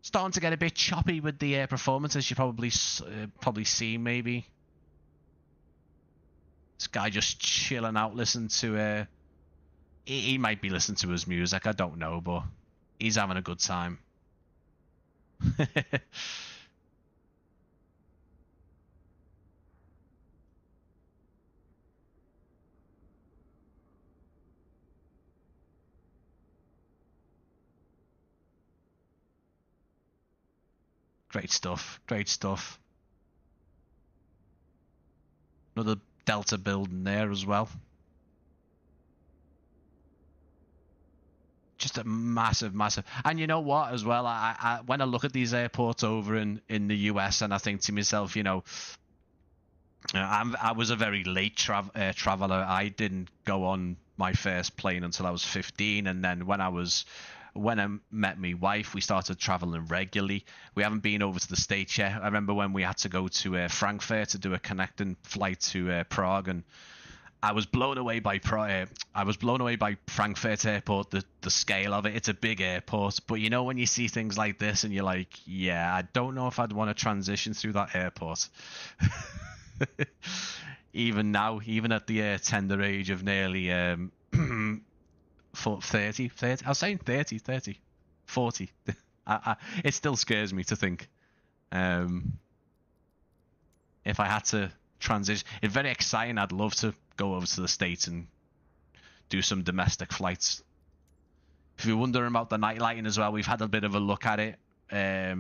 starting to get a bit choppy with the air performance, as you probably see. Maybe this guy just chilling out, listening to he might be listening to his music, I don't know, but he's having a good time. Great stuff. Great stuff. Another Delta building there as well. Just a massive. And you know what, as well, I when I look at these airports over in the US, and I think to myself, you know, I was a very late traveler. I didn't go on my first plane until I was 15, and then when I met my wife, we started traveling regularly. We haven't been over to the States yet. I remember when we had to go to Frankfurt to do a connecting flight to Prague, and I was blown away by Frankfurt Airport. The scale of it. It's a big airport, but you know, when you see things like this, and you're like, yeah, I don't know if I'd want to transition through that airport. even now, even at the tender age of nearly 30, I was saying 30, 40. It still scares me to think. If I had to transition, it's very exciting. I'd love to go over to the States and do some domestic flights. If you're wondering about the night lighting as well, we've had a bit of a look at it as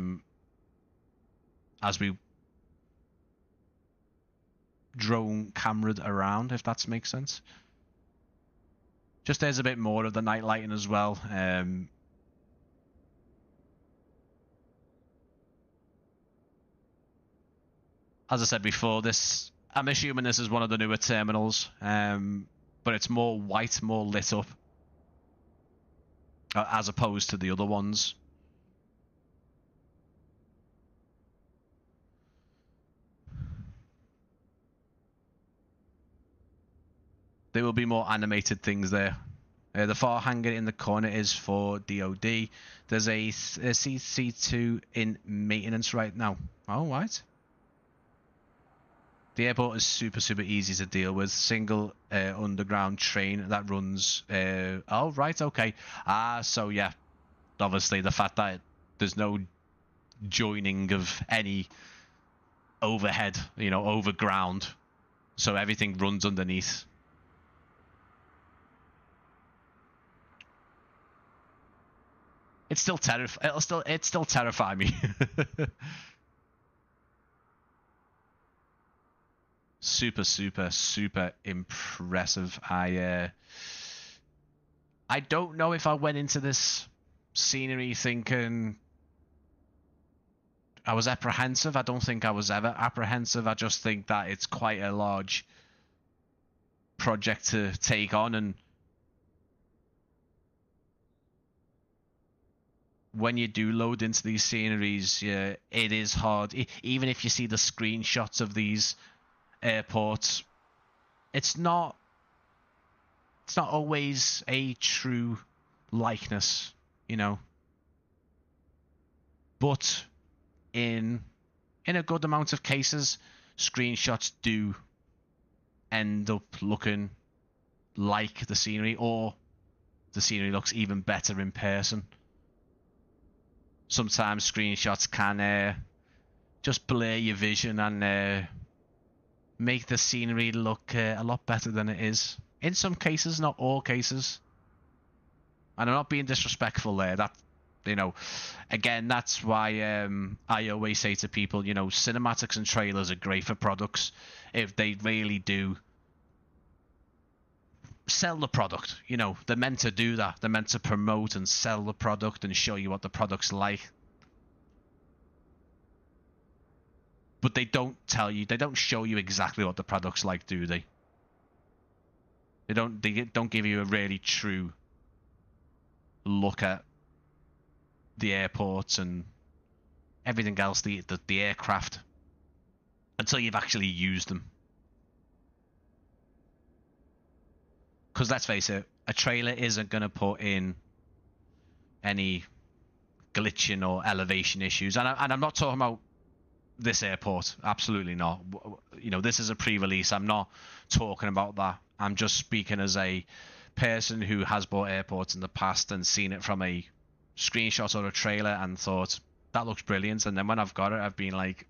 we drone cameraed around, if that makes sense. Just there's a bit more of the night lighting as well. As I said before, I'm assuming this is one of the newer terminals, but it's more white, more lit up, as opposed to the other ones. There will be more animated things there. The far hangar in the corner is for DOD. There's a CC2 in maintenance right now. Oh, right. The airport is super, super easy to deal with. Single underground train that runs... oh, right, okay. So yeah, obviously the fact that there's no joining of any overhead, overground. So everything runs underneath. It still terrify me. Super, super, super impressive. I don't know if I went into this scenery thinking I was apprehensive. I don't think I was ever apprehensive. I just think that it's quite a large project to take on, and when you do load into these sceneries, yeah, it is hard. Even if you see the screenshots of these airports, it's not always a true likeness, but in a good amount of cases, screenshots do end up looking like the scenery, or the scenery looks even better in person. Sometimes screenshots can just blur your vision and make the scenery look a lot better than it is. In some cases, not all cases. And I'm not being disrespectful there. That, again, that's why I always say to people, cinematics and trailers are great for products if they really do sell the product. They're meant to do that. They're meant to promote and sell the product and show you what the product's like. But they don't tell you, they don't show you exactly what the product's like, do they? They don't give you a really true look at the airports and everything else, the aircraft, until you've actually used them. Because let's face it, a trailer isn't going to put in any glitching or elevation issues. And I'm not talking about this airport. Absolutely not. This is a pre-release. I'm not talking about that. I'm just speaking as a person who has bought airports in the past and seen it from a screenshot or a trailer and thought, that looks brilliant. And then when I've got it, I've been like,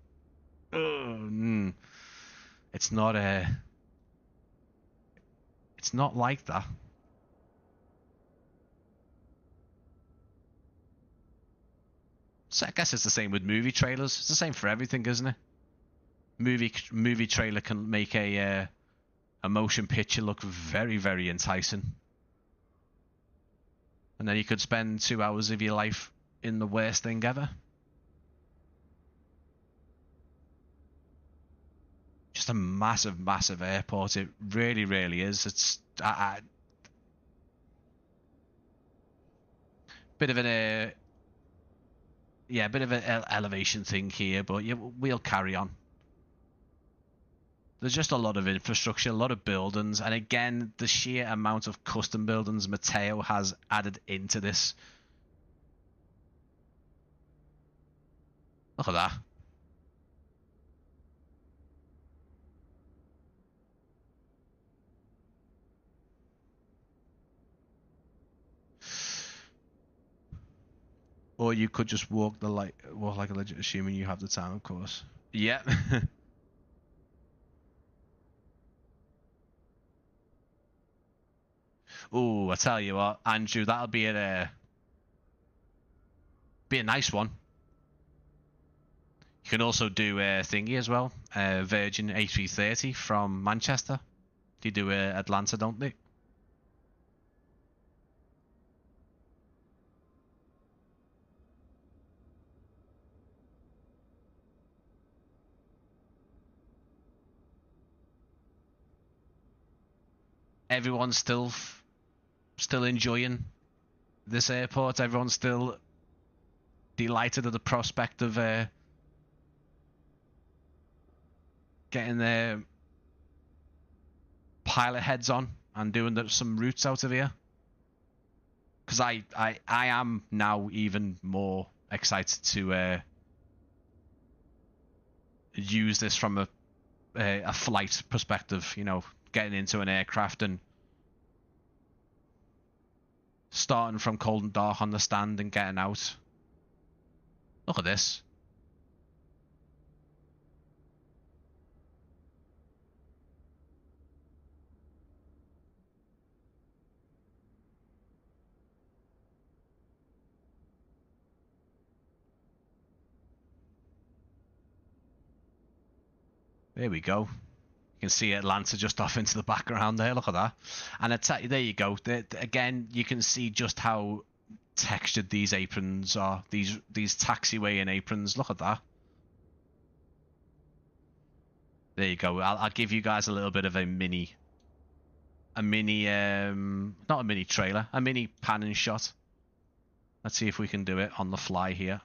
it's not like that. So I guess it's the same with movie trailers. It's the same for everything, isn't it? Movie trailer can make a motion picture look very, very enticing. And then you could spend 2 hours of your life in the worst thing ever. Just a massive, massive airport. It really, really is. It's bit of an bit of an elevation thing here, but yeah, we'll carry on. There's just a lot of infrastructure, a lot of buildings, and again, the sheer amount of custom buildings Mateo has added into this. Look at that. Or you could just walk like a legit, assuming you have the time, of course. Yeah. Oh, I tell you what, Andrew, that'll be a nice one. You can also do a thingy as well, Virgin A330 from Manchester. They do Atlanta, don't they? Everyone's still enjoying this airport. Everyone's still delighted at the prospect of getting their pilot heads on and doing some routes out of here. Because I am now even more excited to use this from a flight perspective. You know, getting into an aircraft and starting from cold and dark on the stand and getting out. Look at this. There we go. You can see Atlanta just off into the background there. Look at that. And there you go. Again, you can see just how textured these aprons are. These taxiway aprons. Look at that. There you go. I'll give you guys a little bit of a mini, not a mini trailer, a mini pan and shot. Let's see if we can do it on the fly here.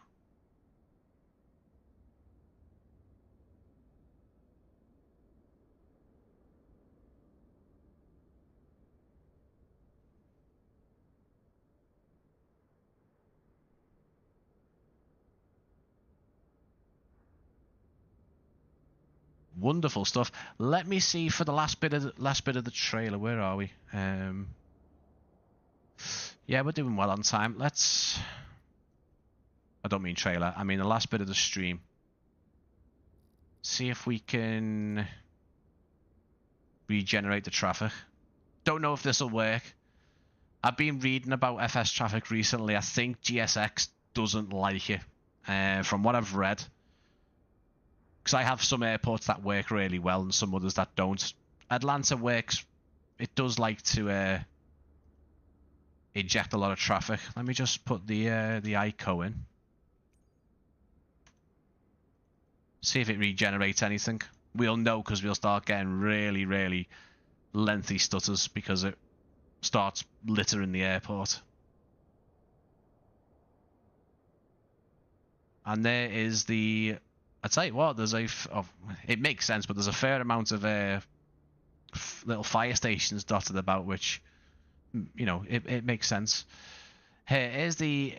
Wonderful stuff. Let me see for the last bit of the trailer. Where are we? Yeah, we're doing well on time. I don't mean trailer. I mean the last bit of the stream. See if we can regenerate the traffic. Don't know if this will work. I've been reading about FS traffic recently. I think GSX doesn't like it. From what I've read. Because I have some airports that work really well and some others that don't. Atlanta works. It does like to eject a lot of traffic. Let me just put the ICO in. See if it regenerates anything. We'll know because we'll start getting really, really lengthy stutters because it starts littering the airport. And there is the... I tell you what, there's it makes sense, but there's a fair amount of little fire stations dotted about, which, you know, it makes sense. Here's the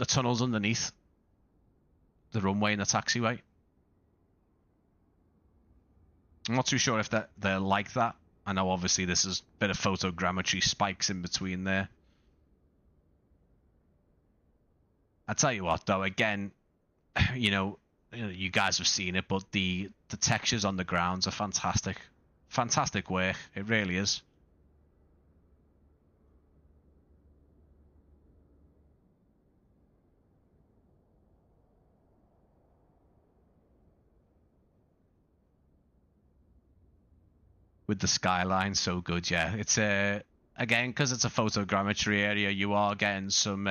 tunnels underneath the runway and the taxiway. I'm not too sure if they're like that. I know obviously this is a bit of photogrammetry spikes in between there. I tell you what, though, again, you guys have seen it, but the textures on the grounds are fantastic. Fantastic work. It really is. With the skyline, so good, yeah. It's again, because it's a photogrammetry area, you are getting some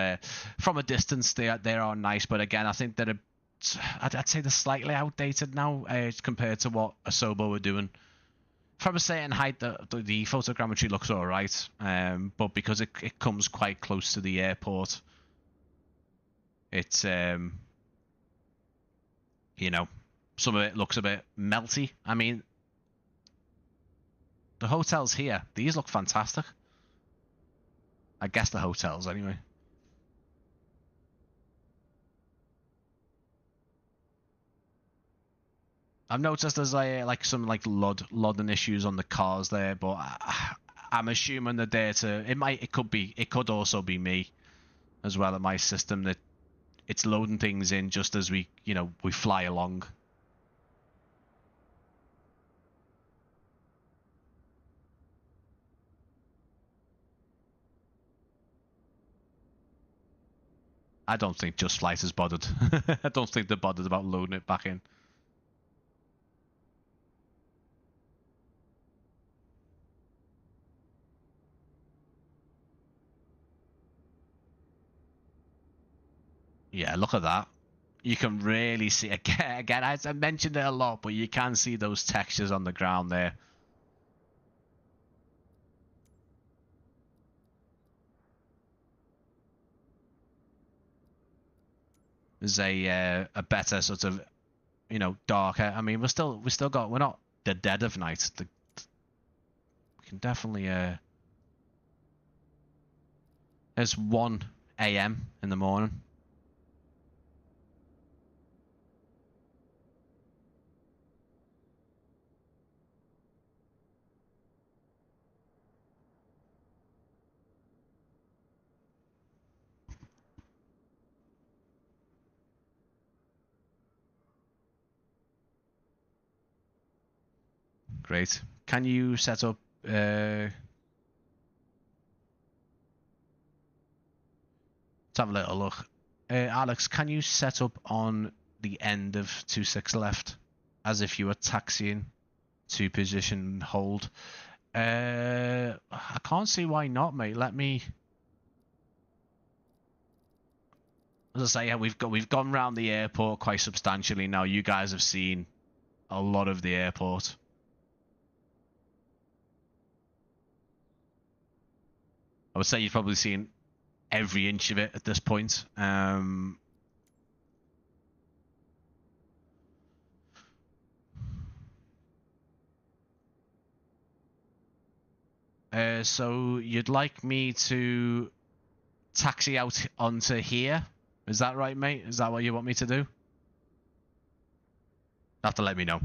from a distance. They are nice, but again, I think that I'd say they're slightly outdated now compared to what Asobo were doing. From a certain height, the photogrammetry looks all right, but because it comes quite close to the airport, it's some of it looks a bit melty. I mean, the hotels here, these look fantastic. I guess the hotels anyway. I've noticed there's some lodding issues on the cars there, but I'm assuming the data it could also be me as well in my system that it's loading things in just as we fly along. I don't think Just Flight is bothered. I don't think they're bothered about loading it back in. Yeah, look at that. You can really see, again, I mentioned it a lot, but you can see those textures on the ground there. There's a better sort of, darker. I mean, we're not the dead of night. We can definitely. There's 1 a.m. in the morning. Great. Can you set up? Let's have a little look. Alex, can you set up on the end of 26 left, as if you were taxiing to position hold? I can't see why not, mate. Let me. As I say, yeah, we've gone around the airport quite substantially now. You guys have seen a lot of the airport. I would say you've probably seen every inch of it at this point. So you'd like me to taxi out onto here? Is that right, mate? Is that what you want me to do? You have to let me know.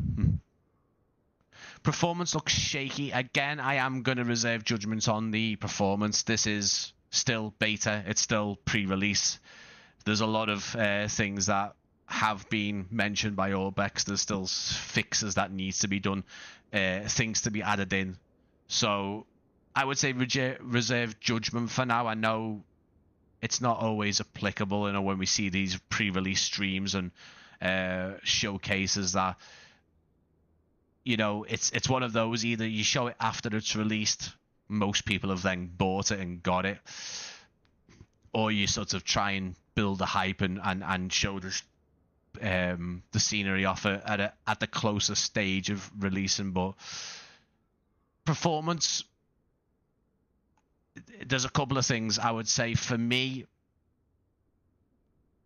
Performance looks shaky. Again, I am going to reserve judgment on the performance. This is still beta. It's still pre-release. There's a lot of things that have been mentioned by Orbx. There's still fixes that needs to be done, things to be added in. So I would say reserve judgment for now. I know it's not always applicable, when we see these pre-release streams and showcases that, it's one of those, either you show it after it's released, most people have then bought it and got it, or you sort of try and build a hype and show the scenery off at the closest stage of releasing. But performance, there's a couple of things I would say. For me,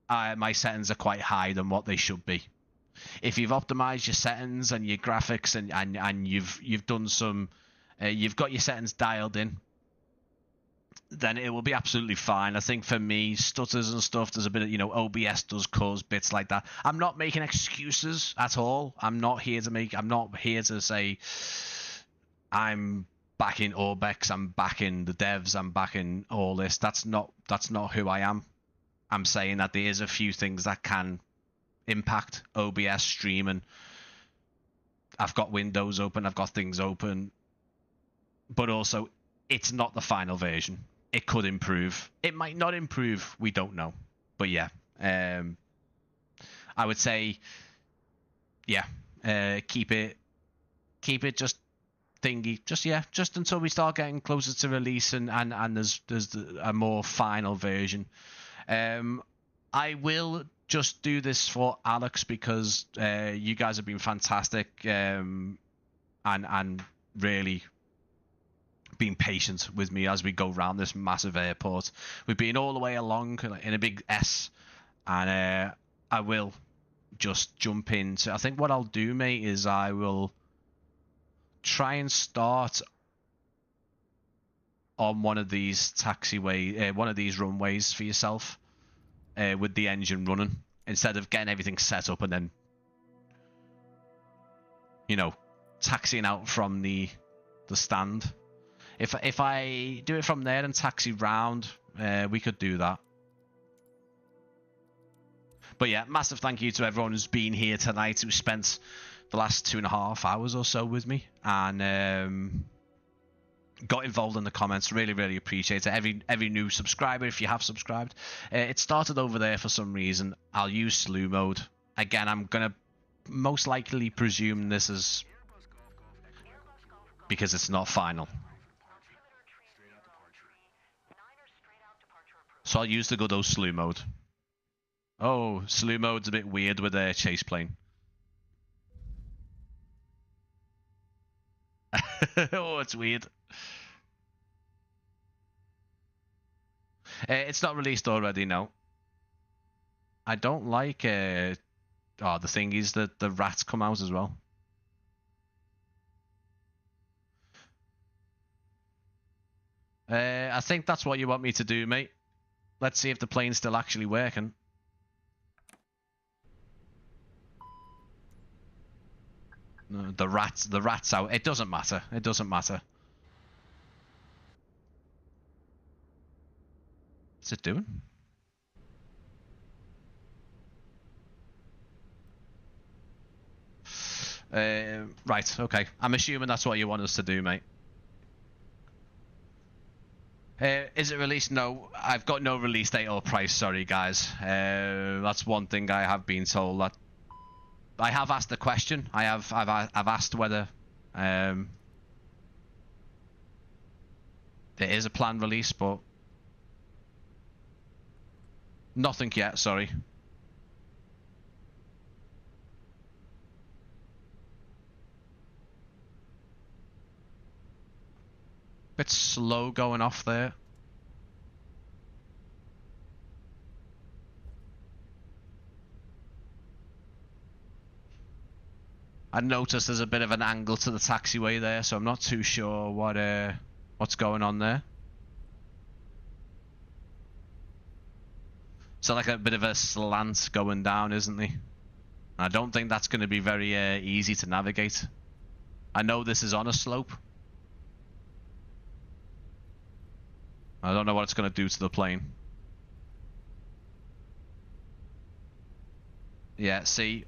my settings are quite higher than what they should be. If you've optimized your settings and your graphics and you've done some, you've got your settings dialed in, then it will be absolutely fine. I think for me, stutters and stuff, there's a bit of, OBS does cause bits like that. I'm not making excuses at all. I'm not here to say I'm backing Orbx, I'm backing the devs, I'm backing all this. That's not who I am. I'm saying that there is a few things that can impact OBS streaming. I've got windows open, I've got things open, but also it's not the final version. It could improve, it might not improve, we don't know. But yeah, I would say, yeah, keep it just thingy, just until we start getting closer to release and there's a more final version. I will just do this for Alex because you guys have been fantastic and really been patient with me as we go around this massive airport. We've been all the way along in a big S, and I will just jump into. I think what I'll do, mate, is I will try and start on one of these one of these runways for yourself. With the engine running, instead of getting everything set up and then, taxiing out from the stand. If I do it from there and taxi round, we could do that. But yeah, massive thank you to everyone who's been here tonight, who spent the last 2.5 hours or so with me, and got involved in the comments. Really, really appreciate it. Every new subscriber, if you have subscribed. It started over there for some reason. I'll use slew mode. Again, I'm going to most likely presume this is because it's not final. So I'll use the good old slew mode. Oh, slew mode's a bit weird with a chase plane. Oh, it's weird. It's not released already, no. I don't like... oh, the thing is that the rats come out as well. I think that's what you want me to do, mate. Let's see if the plane's still actually working. No, the rat's out. It doesn't matter. It doesn't matter. What's it doing? Right, okay. I'm assuming that's what you want us to do, mate. Is it released? No, I've got no release date or price. Sorry, guys. That's one thing I have been told. That I have asked the question. I've asked whether there is a planned release, but nothing yet. Sorry. Bit slow going off there. I noticed there's a bit of an angle to the taxiway there, so I'm not too sure what's going on there. So like a bit of a slant going down, isn't he? I don't think that's going to be very easy to navigate. I know this is on a slope. I don't know what it's going to do to the plane. Yeah, see.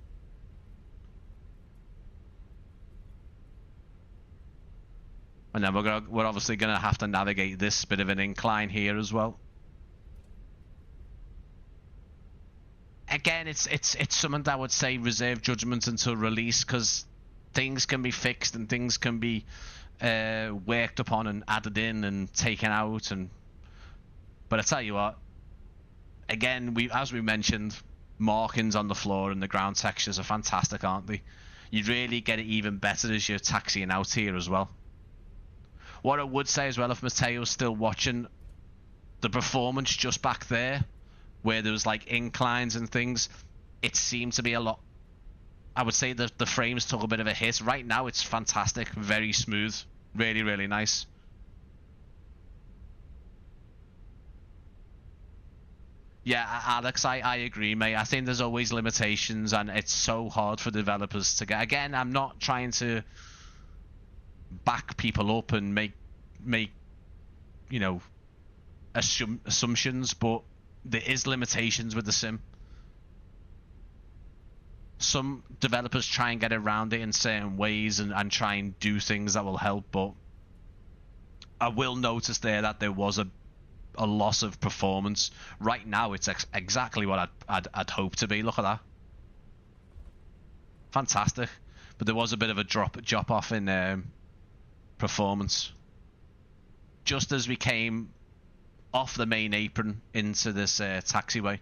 And then we're obviously going to have to navigate this bit of an incline here as well. Again, it's something that I would say reserve judgment until release, because things can be fixed and things can be worked upon and added in and taken out. But I tell you what, again, as we mentioned, markings on the floor and the ground textures are fantastic, aren't they? You really get it even better as you're taxiing out here as well. What I would say as well, if Mateo's still watching, the performance just back there, where there was like inclines and things, it seemed to be a lot. I would say that the frames took a bit of a hit. Right now it's fantastic, very smooth, really, really nice. Yeah, Alex, I agree, mate. I think there's always limitations, and it's so hard for developers to get. Again, I'm not trying to back people up and make you know, assumptions, but there is limitations with the sim. Some developers try and get around it in certain ways and try and do things that will help, but I will notice there that there was a loss of performance. Right now it's exactly what I'd hope to be. Look at that, fantastic. But there was a bit of a drop off in performance just as we came off the main apron into this taxiway.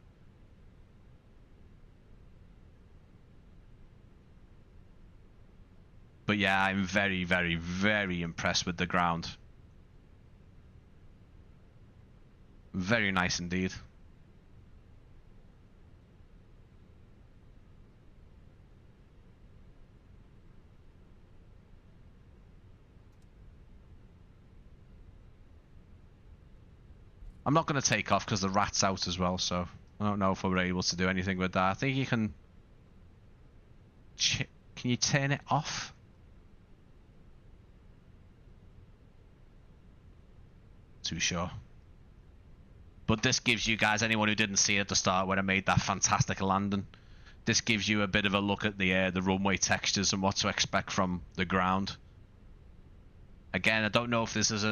But yeah, I'm very, very, very impressed with the ground. Very nice indeed. I'm not going to take off because the rat's out as well, so I don't know if we're able to do anything with that. I think you can... Can you turn it off? Too sure. But this gives you guys, anyone who didn't see it at the start when I made that fantastic landing, this gives you a bit of a look at the runway textures and what to expect from the ground. Again, I don't know if this is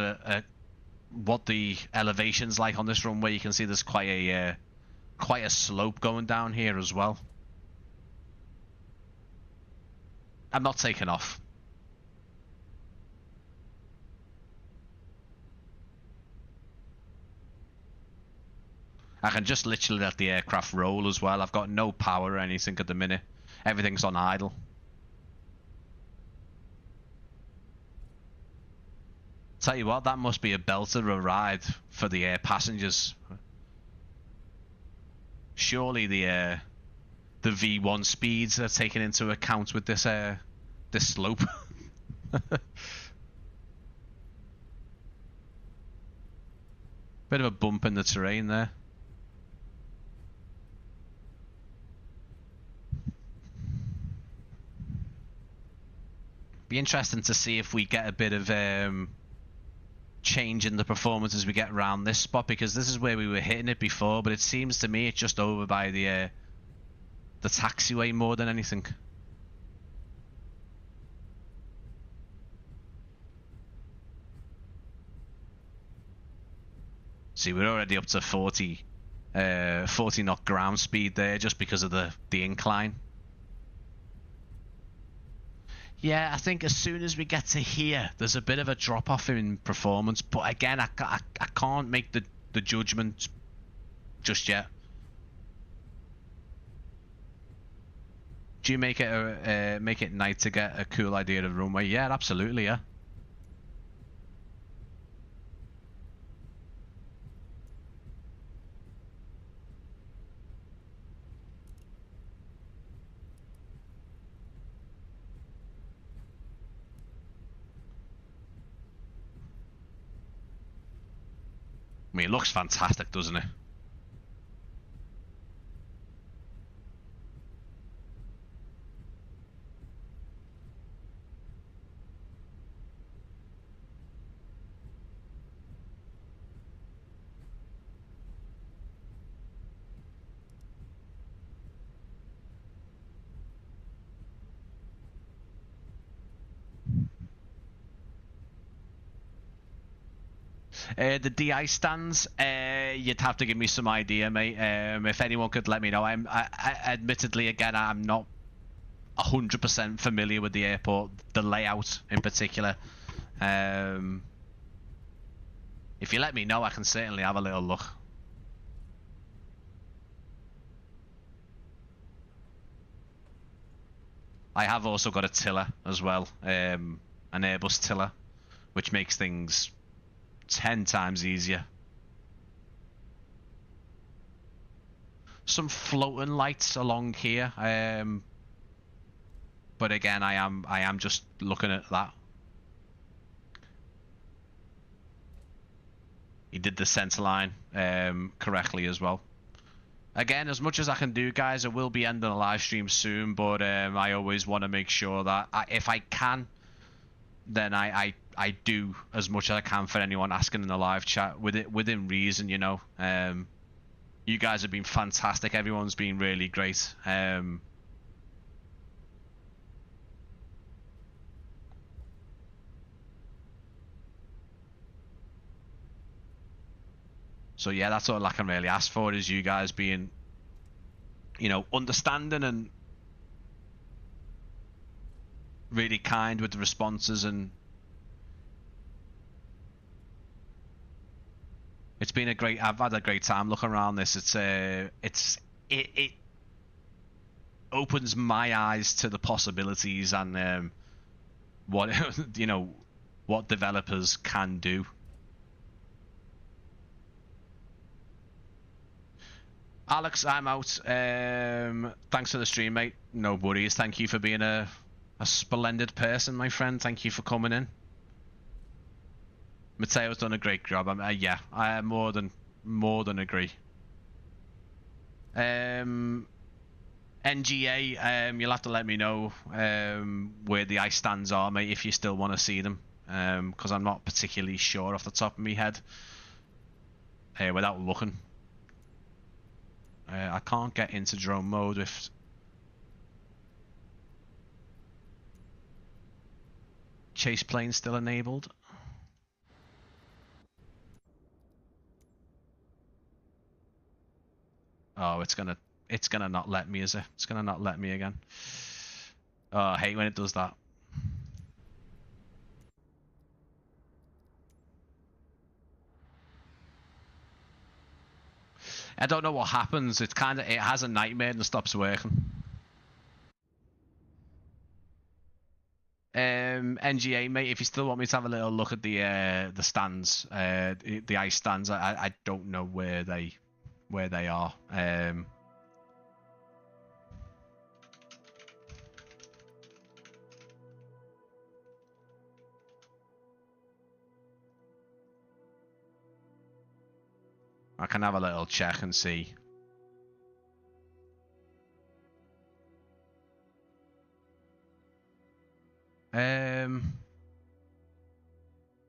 what the elevation's like on this runway. You can see there's quite a slope going down here as well. I'm not taking off. I can just literally let the aircraft roll as well. I've got no power or anything at the minute. Everything's on idle. Tell you what, that must be a belter of a ride for the air passengers. Surely the V1 speeds are taken into account with this this slope. Bit of a bump in the terrain there. Be interesting to see if we get a bit of change in the performance as we get around this spot, because this is where we were hitting it before, but it seems to me it's just over by the taxiway more than anything. See, we're already up to 40 knot ground speed there just because of the incline. Yeah, I think as soon as we get to here, there's a bit of a drop-off in performance. But again, I can't make the judgment just yet. Do you make it night to get a cool idea of the runway? Yeah, absolutely, yeah. I mean, it looks fantastic, doesn't it? The DI stands, you'd have to give me some idea, mate. If anyone could let me know. I admittedly, again, I'm not 100% familiar with the airport, the layout in particular. If you let me know, I can certainly have a little look. I have also got a tiller as well, an Airbus tiller, which makes things 10 times easier. Some floating lights along here, but again, I am just looking at that. He did the center line correctly as well. Again, as much as I can do, guys, I will be ending the live stream soon, but I always want to make sure that if I can, then I do as much as I can for anyone asking in the live chat within reason, you know. You guys have been fantastic. Everyone's been really great. So yeah, that's all I can really ask for, is you guys being, you know, understanding and really kind with the responses. And it's been I've had a great time looking around this. It opens my eyes to the possibilities and what you know, what developers can do. Alex, I'm out. Thanks for the stream, mate. No worries. Thank you for being a splendid person, my friend. Thank you for coming in. Mateo's done a great job. Yeah, I more than agree. NGA, you'll have to let me know where the ice stands are, mate, if you still want to see them, because I'm not particularly sure off the top of my head without looking. I can't get into drone mode with chase plane still enabled. Oh, it's gonna not let me, is it? It's gonna not let me again. Oh, I hate when it does that. I don't know what happens. It has a nightmare and stops working. NGA mate, if you still want me to have a little look at the stands, the ice stands, I don't know where they are. I can have a little check and see.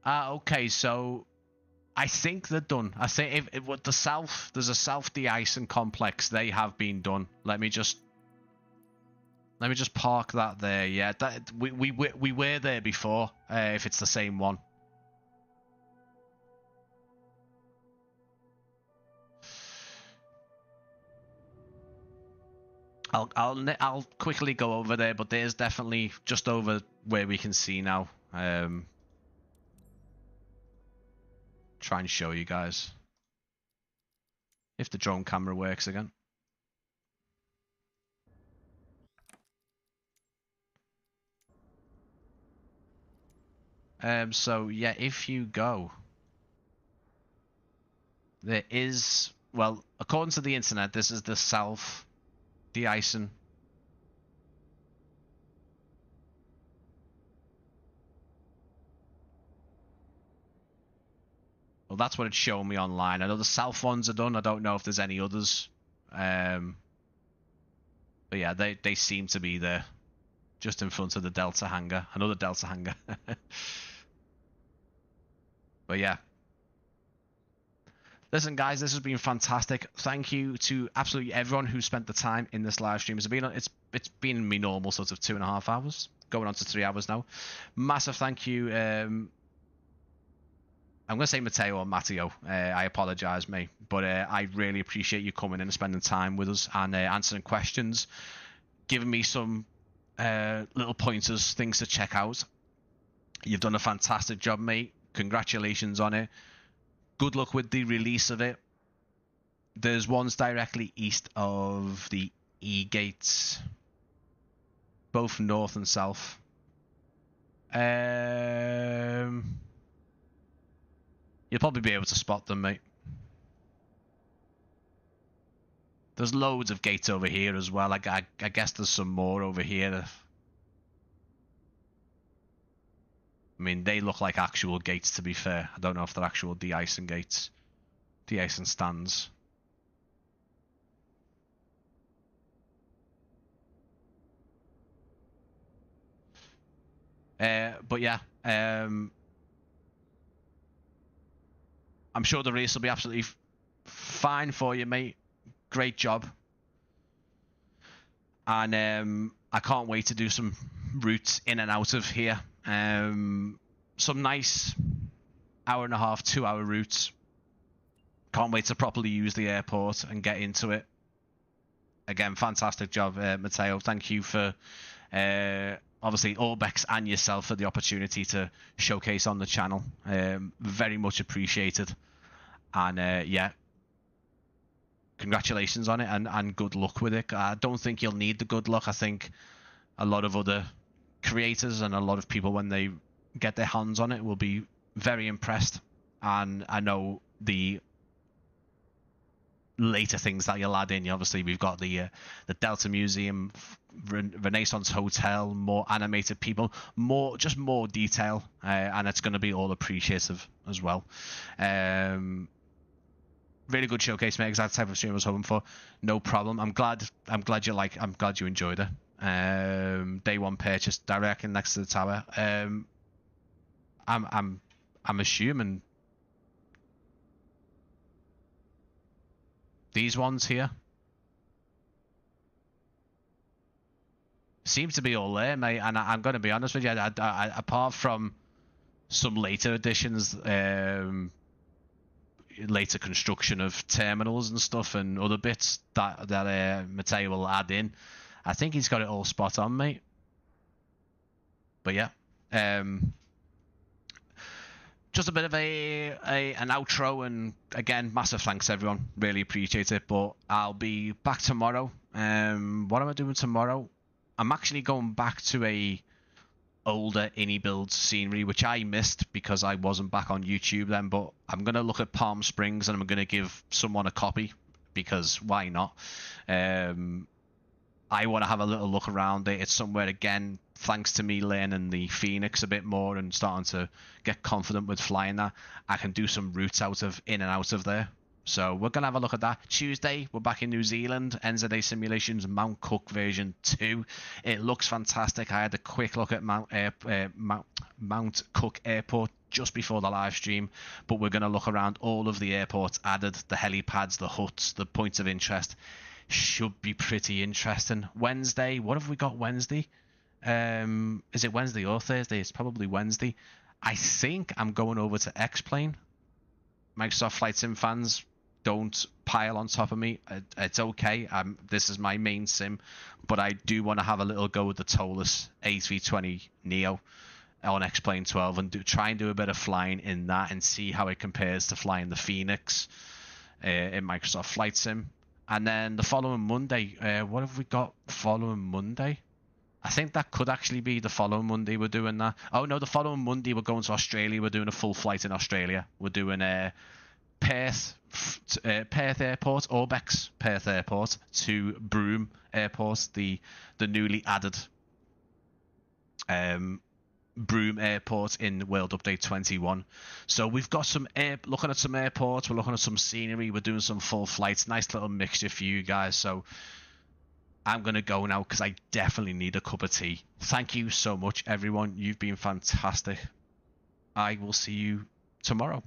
Okay, so I think they're done. I think if with the south, there's a south de-icing complex. They have been done. Let me just park that there. Yeah, that we were there before. If it's the same one. I'll quickly go over there, but there's definitely just over where we can see now. Try and show you guys if the drone camera works again. So yeah, if you go, there is, well, according to the internet, this is the south de-icing. Well, that's what it's showing me online. I know the south ones are done. I don't know if there's any others. But yeah, they seem to be there, just in front of the Delta hangar. Another Delta hangar. But yeah. Listen, guys, this has been fantastic. Thank you to absolutely everyone who spent the time in this live stream. It's been me normal sort of 2.5 hours, going on to 3 hours now. Massive thank you. I'm going to say Matteo or Matteo. I apologize, mate. But I really appreciate you coming in and spending time with us and answering questions, giving me some little pointers, things to check out. You've done a fantastic job, mate. Congratulations on it. Good luck with the release of it. There's ones directly east of the E-gates, both north and south. You'll probably be able to spot them, mate. There's loads of gates over here as well. I guess there's some more over here. I mean, they look like actual gates, to be fair. I don't know if they're actual de-icing gates. De-icing stands. But yeah. I'm sure the race will be absolutely fine for you, mate. Great job. And I can't wait to do some routes in and out of here. Some nice 1.5, 2 hour routes. Can't wait to properly use the airport and get into it. Again, fantastic job, Matteo. Thank you for obviously Orbx and yourself for the opportunity to showcase on the channel. Very much appreciated. And yeah, congratulations on it and good luck with it. I don't think you'll need the good luck. I think a lot of other creators and a lot of people, when they get their hands on it, will be very impressed. And I know the later things that you'll add in. Obviously, we've got the Delta Museum, Renaissance Hotel, more animated people, more detail, and it's going to be all appreciative as well. Really good showcase, mate. Exact type of stream I was hoping for. No problem. I'm glad you enjoyed it. Day one purchase directly next to the tower. I'm assuming these ones here. seems to be all there, mate. And I'm going to be honest with you, apart from some later additions, later construction of terminals and stuff and other bits that Mateo will add in, I think he's got it all spot on, mate. But yeah, just a bit of an outro, and again, massive thanks everyone, really appreciate it. But I'll be back tomorrow. What am I doing tomorrow? I'm actually going back to a older Innie build scenery, which I missed because I wasn't back on YouTube then, but I'm going to look at Palm Springs and I'm going to give someone a copy because why not? I want to have a little look around it. It's somewhere, again, thanks to me learning the Phoenix a bit more and starting to get confident with flying that, I can do some routes in and out of there. So we're going to have a look at that. Tuesday, we're back in New Zealand. NZA Simulations Mount Cook version 2. It looks fantastic. I had a quick look at Mount Cook Airport just before the live stream. But we're going to look around all of the airports added, the helipads, the huts, the points of interest. Should be pretty interesting. Wednesday, what have we got Wednesday? Is it Wednesday or Thursday? It's probably Wednesday. I think I'm going over to X-Plane. Microsoft Flight Sim fans, don't pile on top of me. It's okay. This is my main sim, but I do want to have a little go with the Tolus A320 Neo on X-Plane 12 and try and do a bit of flying in that and see how it compares to flying the Phoenix in Microsoft Flight Sim. And then the following Monday, what have we got following Monday? I think that could actually be the following Monday we're doing that. Oh no, the following Monday we're going to Australia. We're doing a full flight in Australia. We're doing Perth Airport, Orbx Perth Airport to Broome Airport, the newly added Broome Airport in World Update 21. So we've got looking at some airports, we're looking at some scenery, we're doing some full flights, nice little mixture for you guys. So I'm going to go now because I definitely need a cup of tea. Thank you so much, everyone. You've been fantastic. I will see you tomorrow.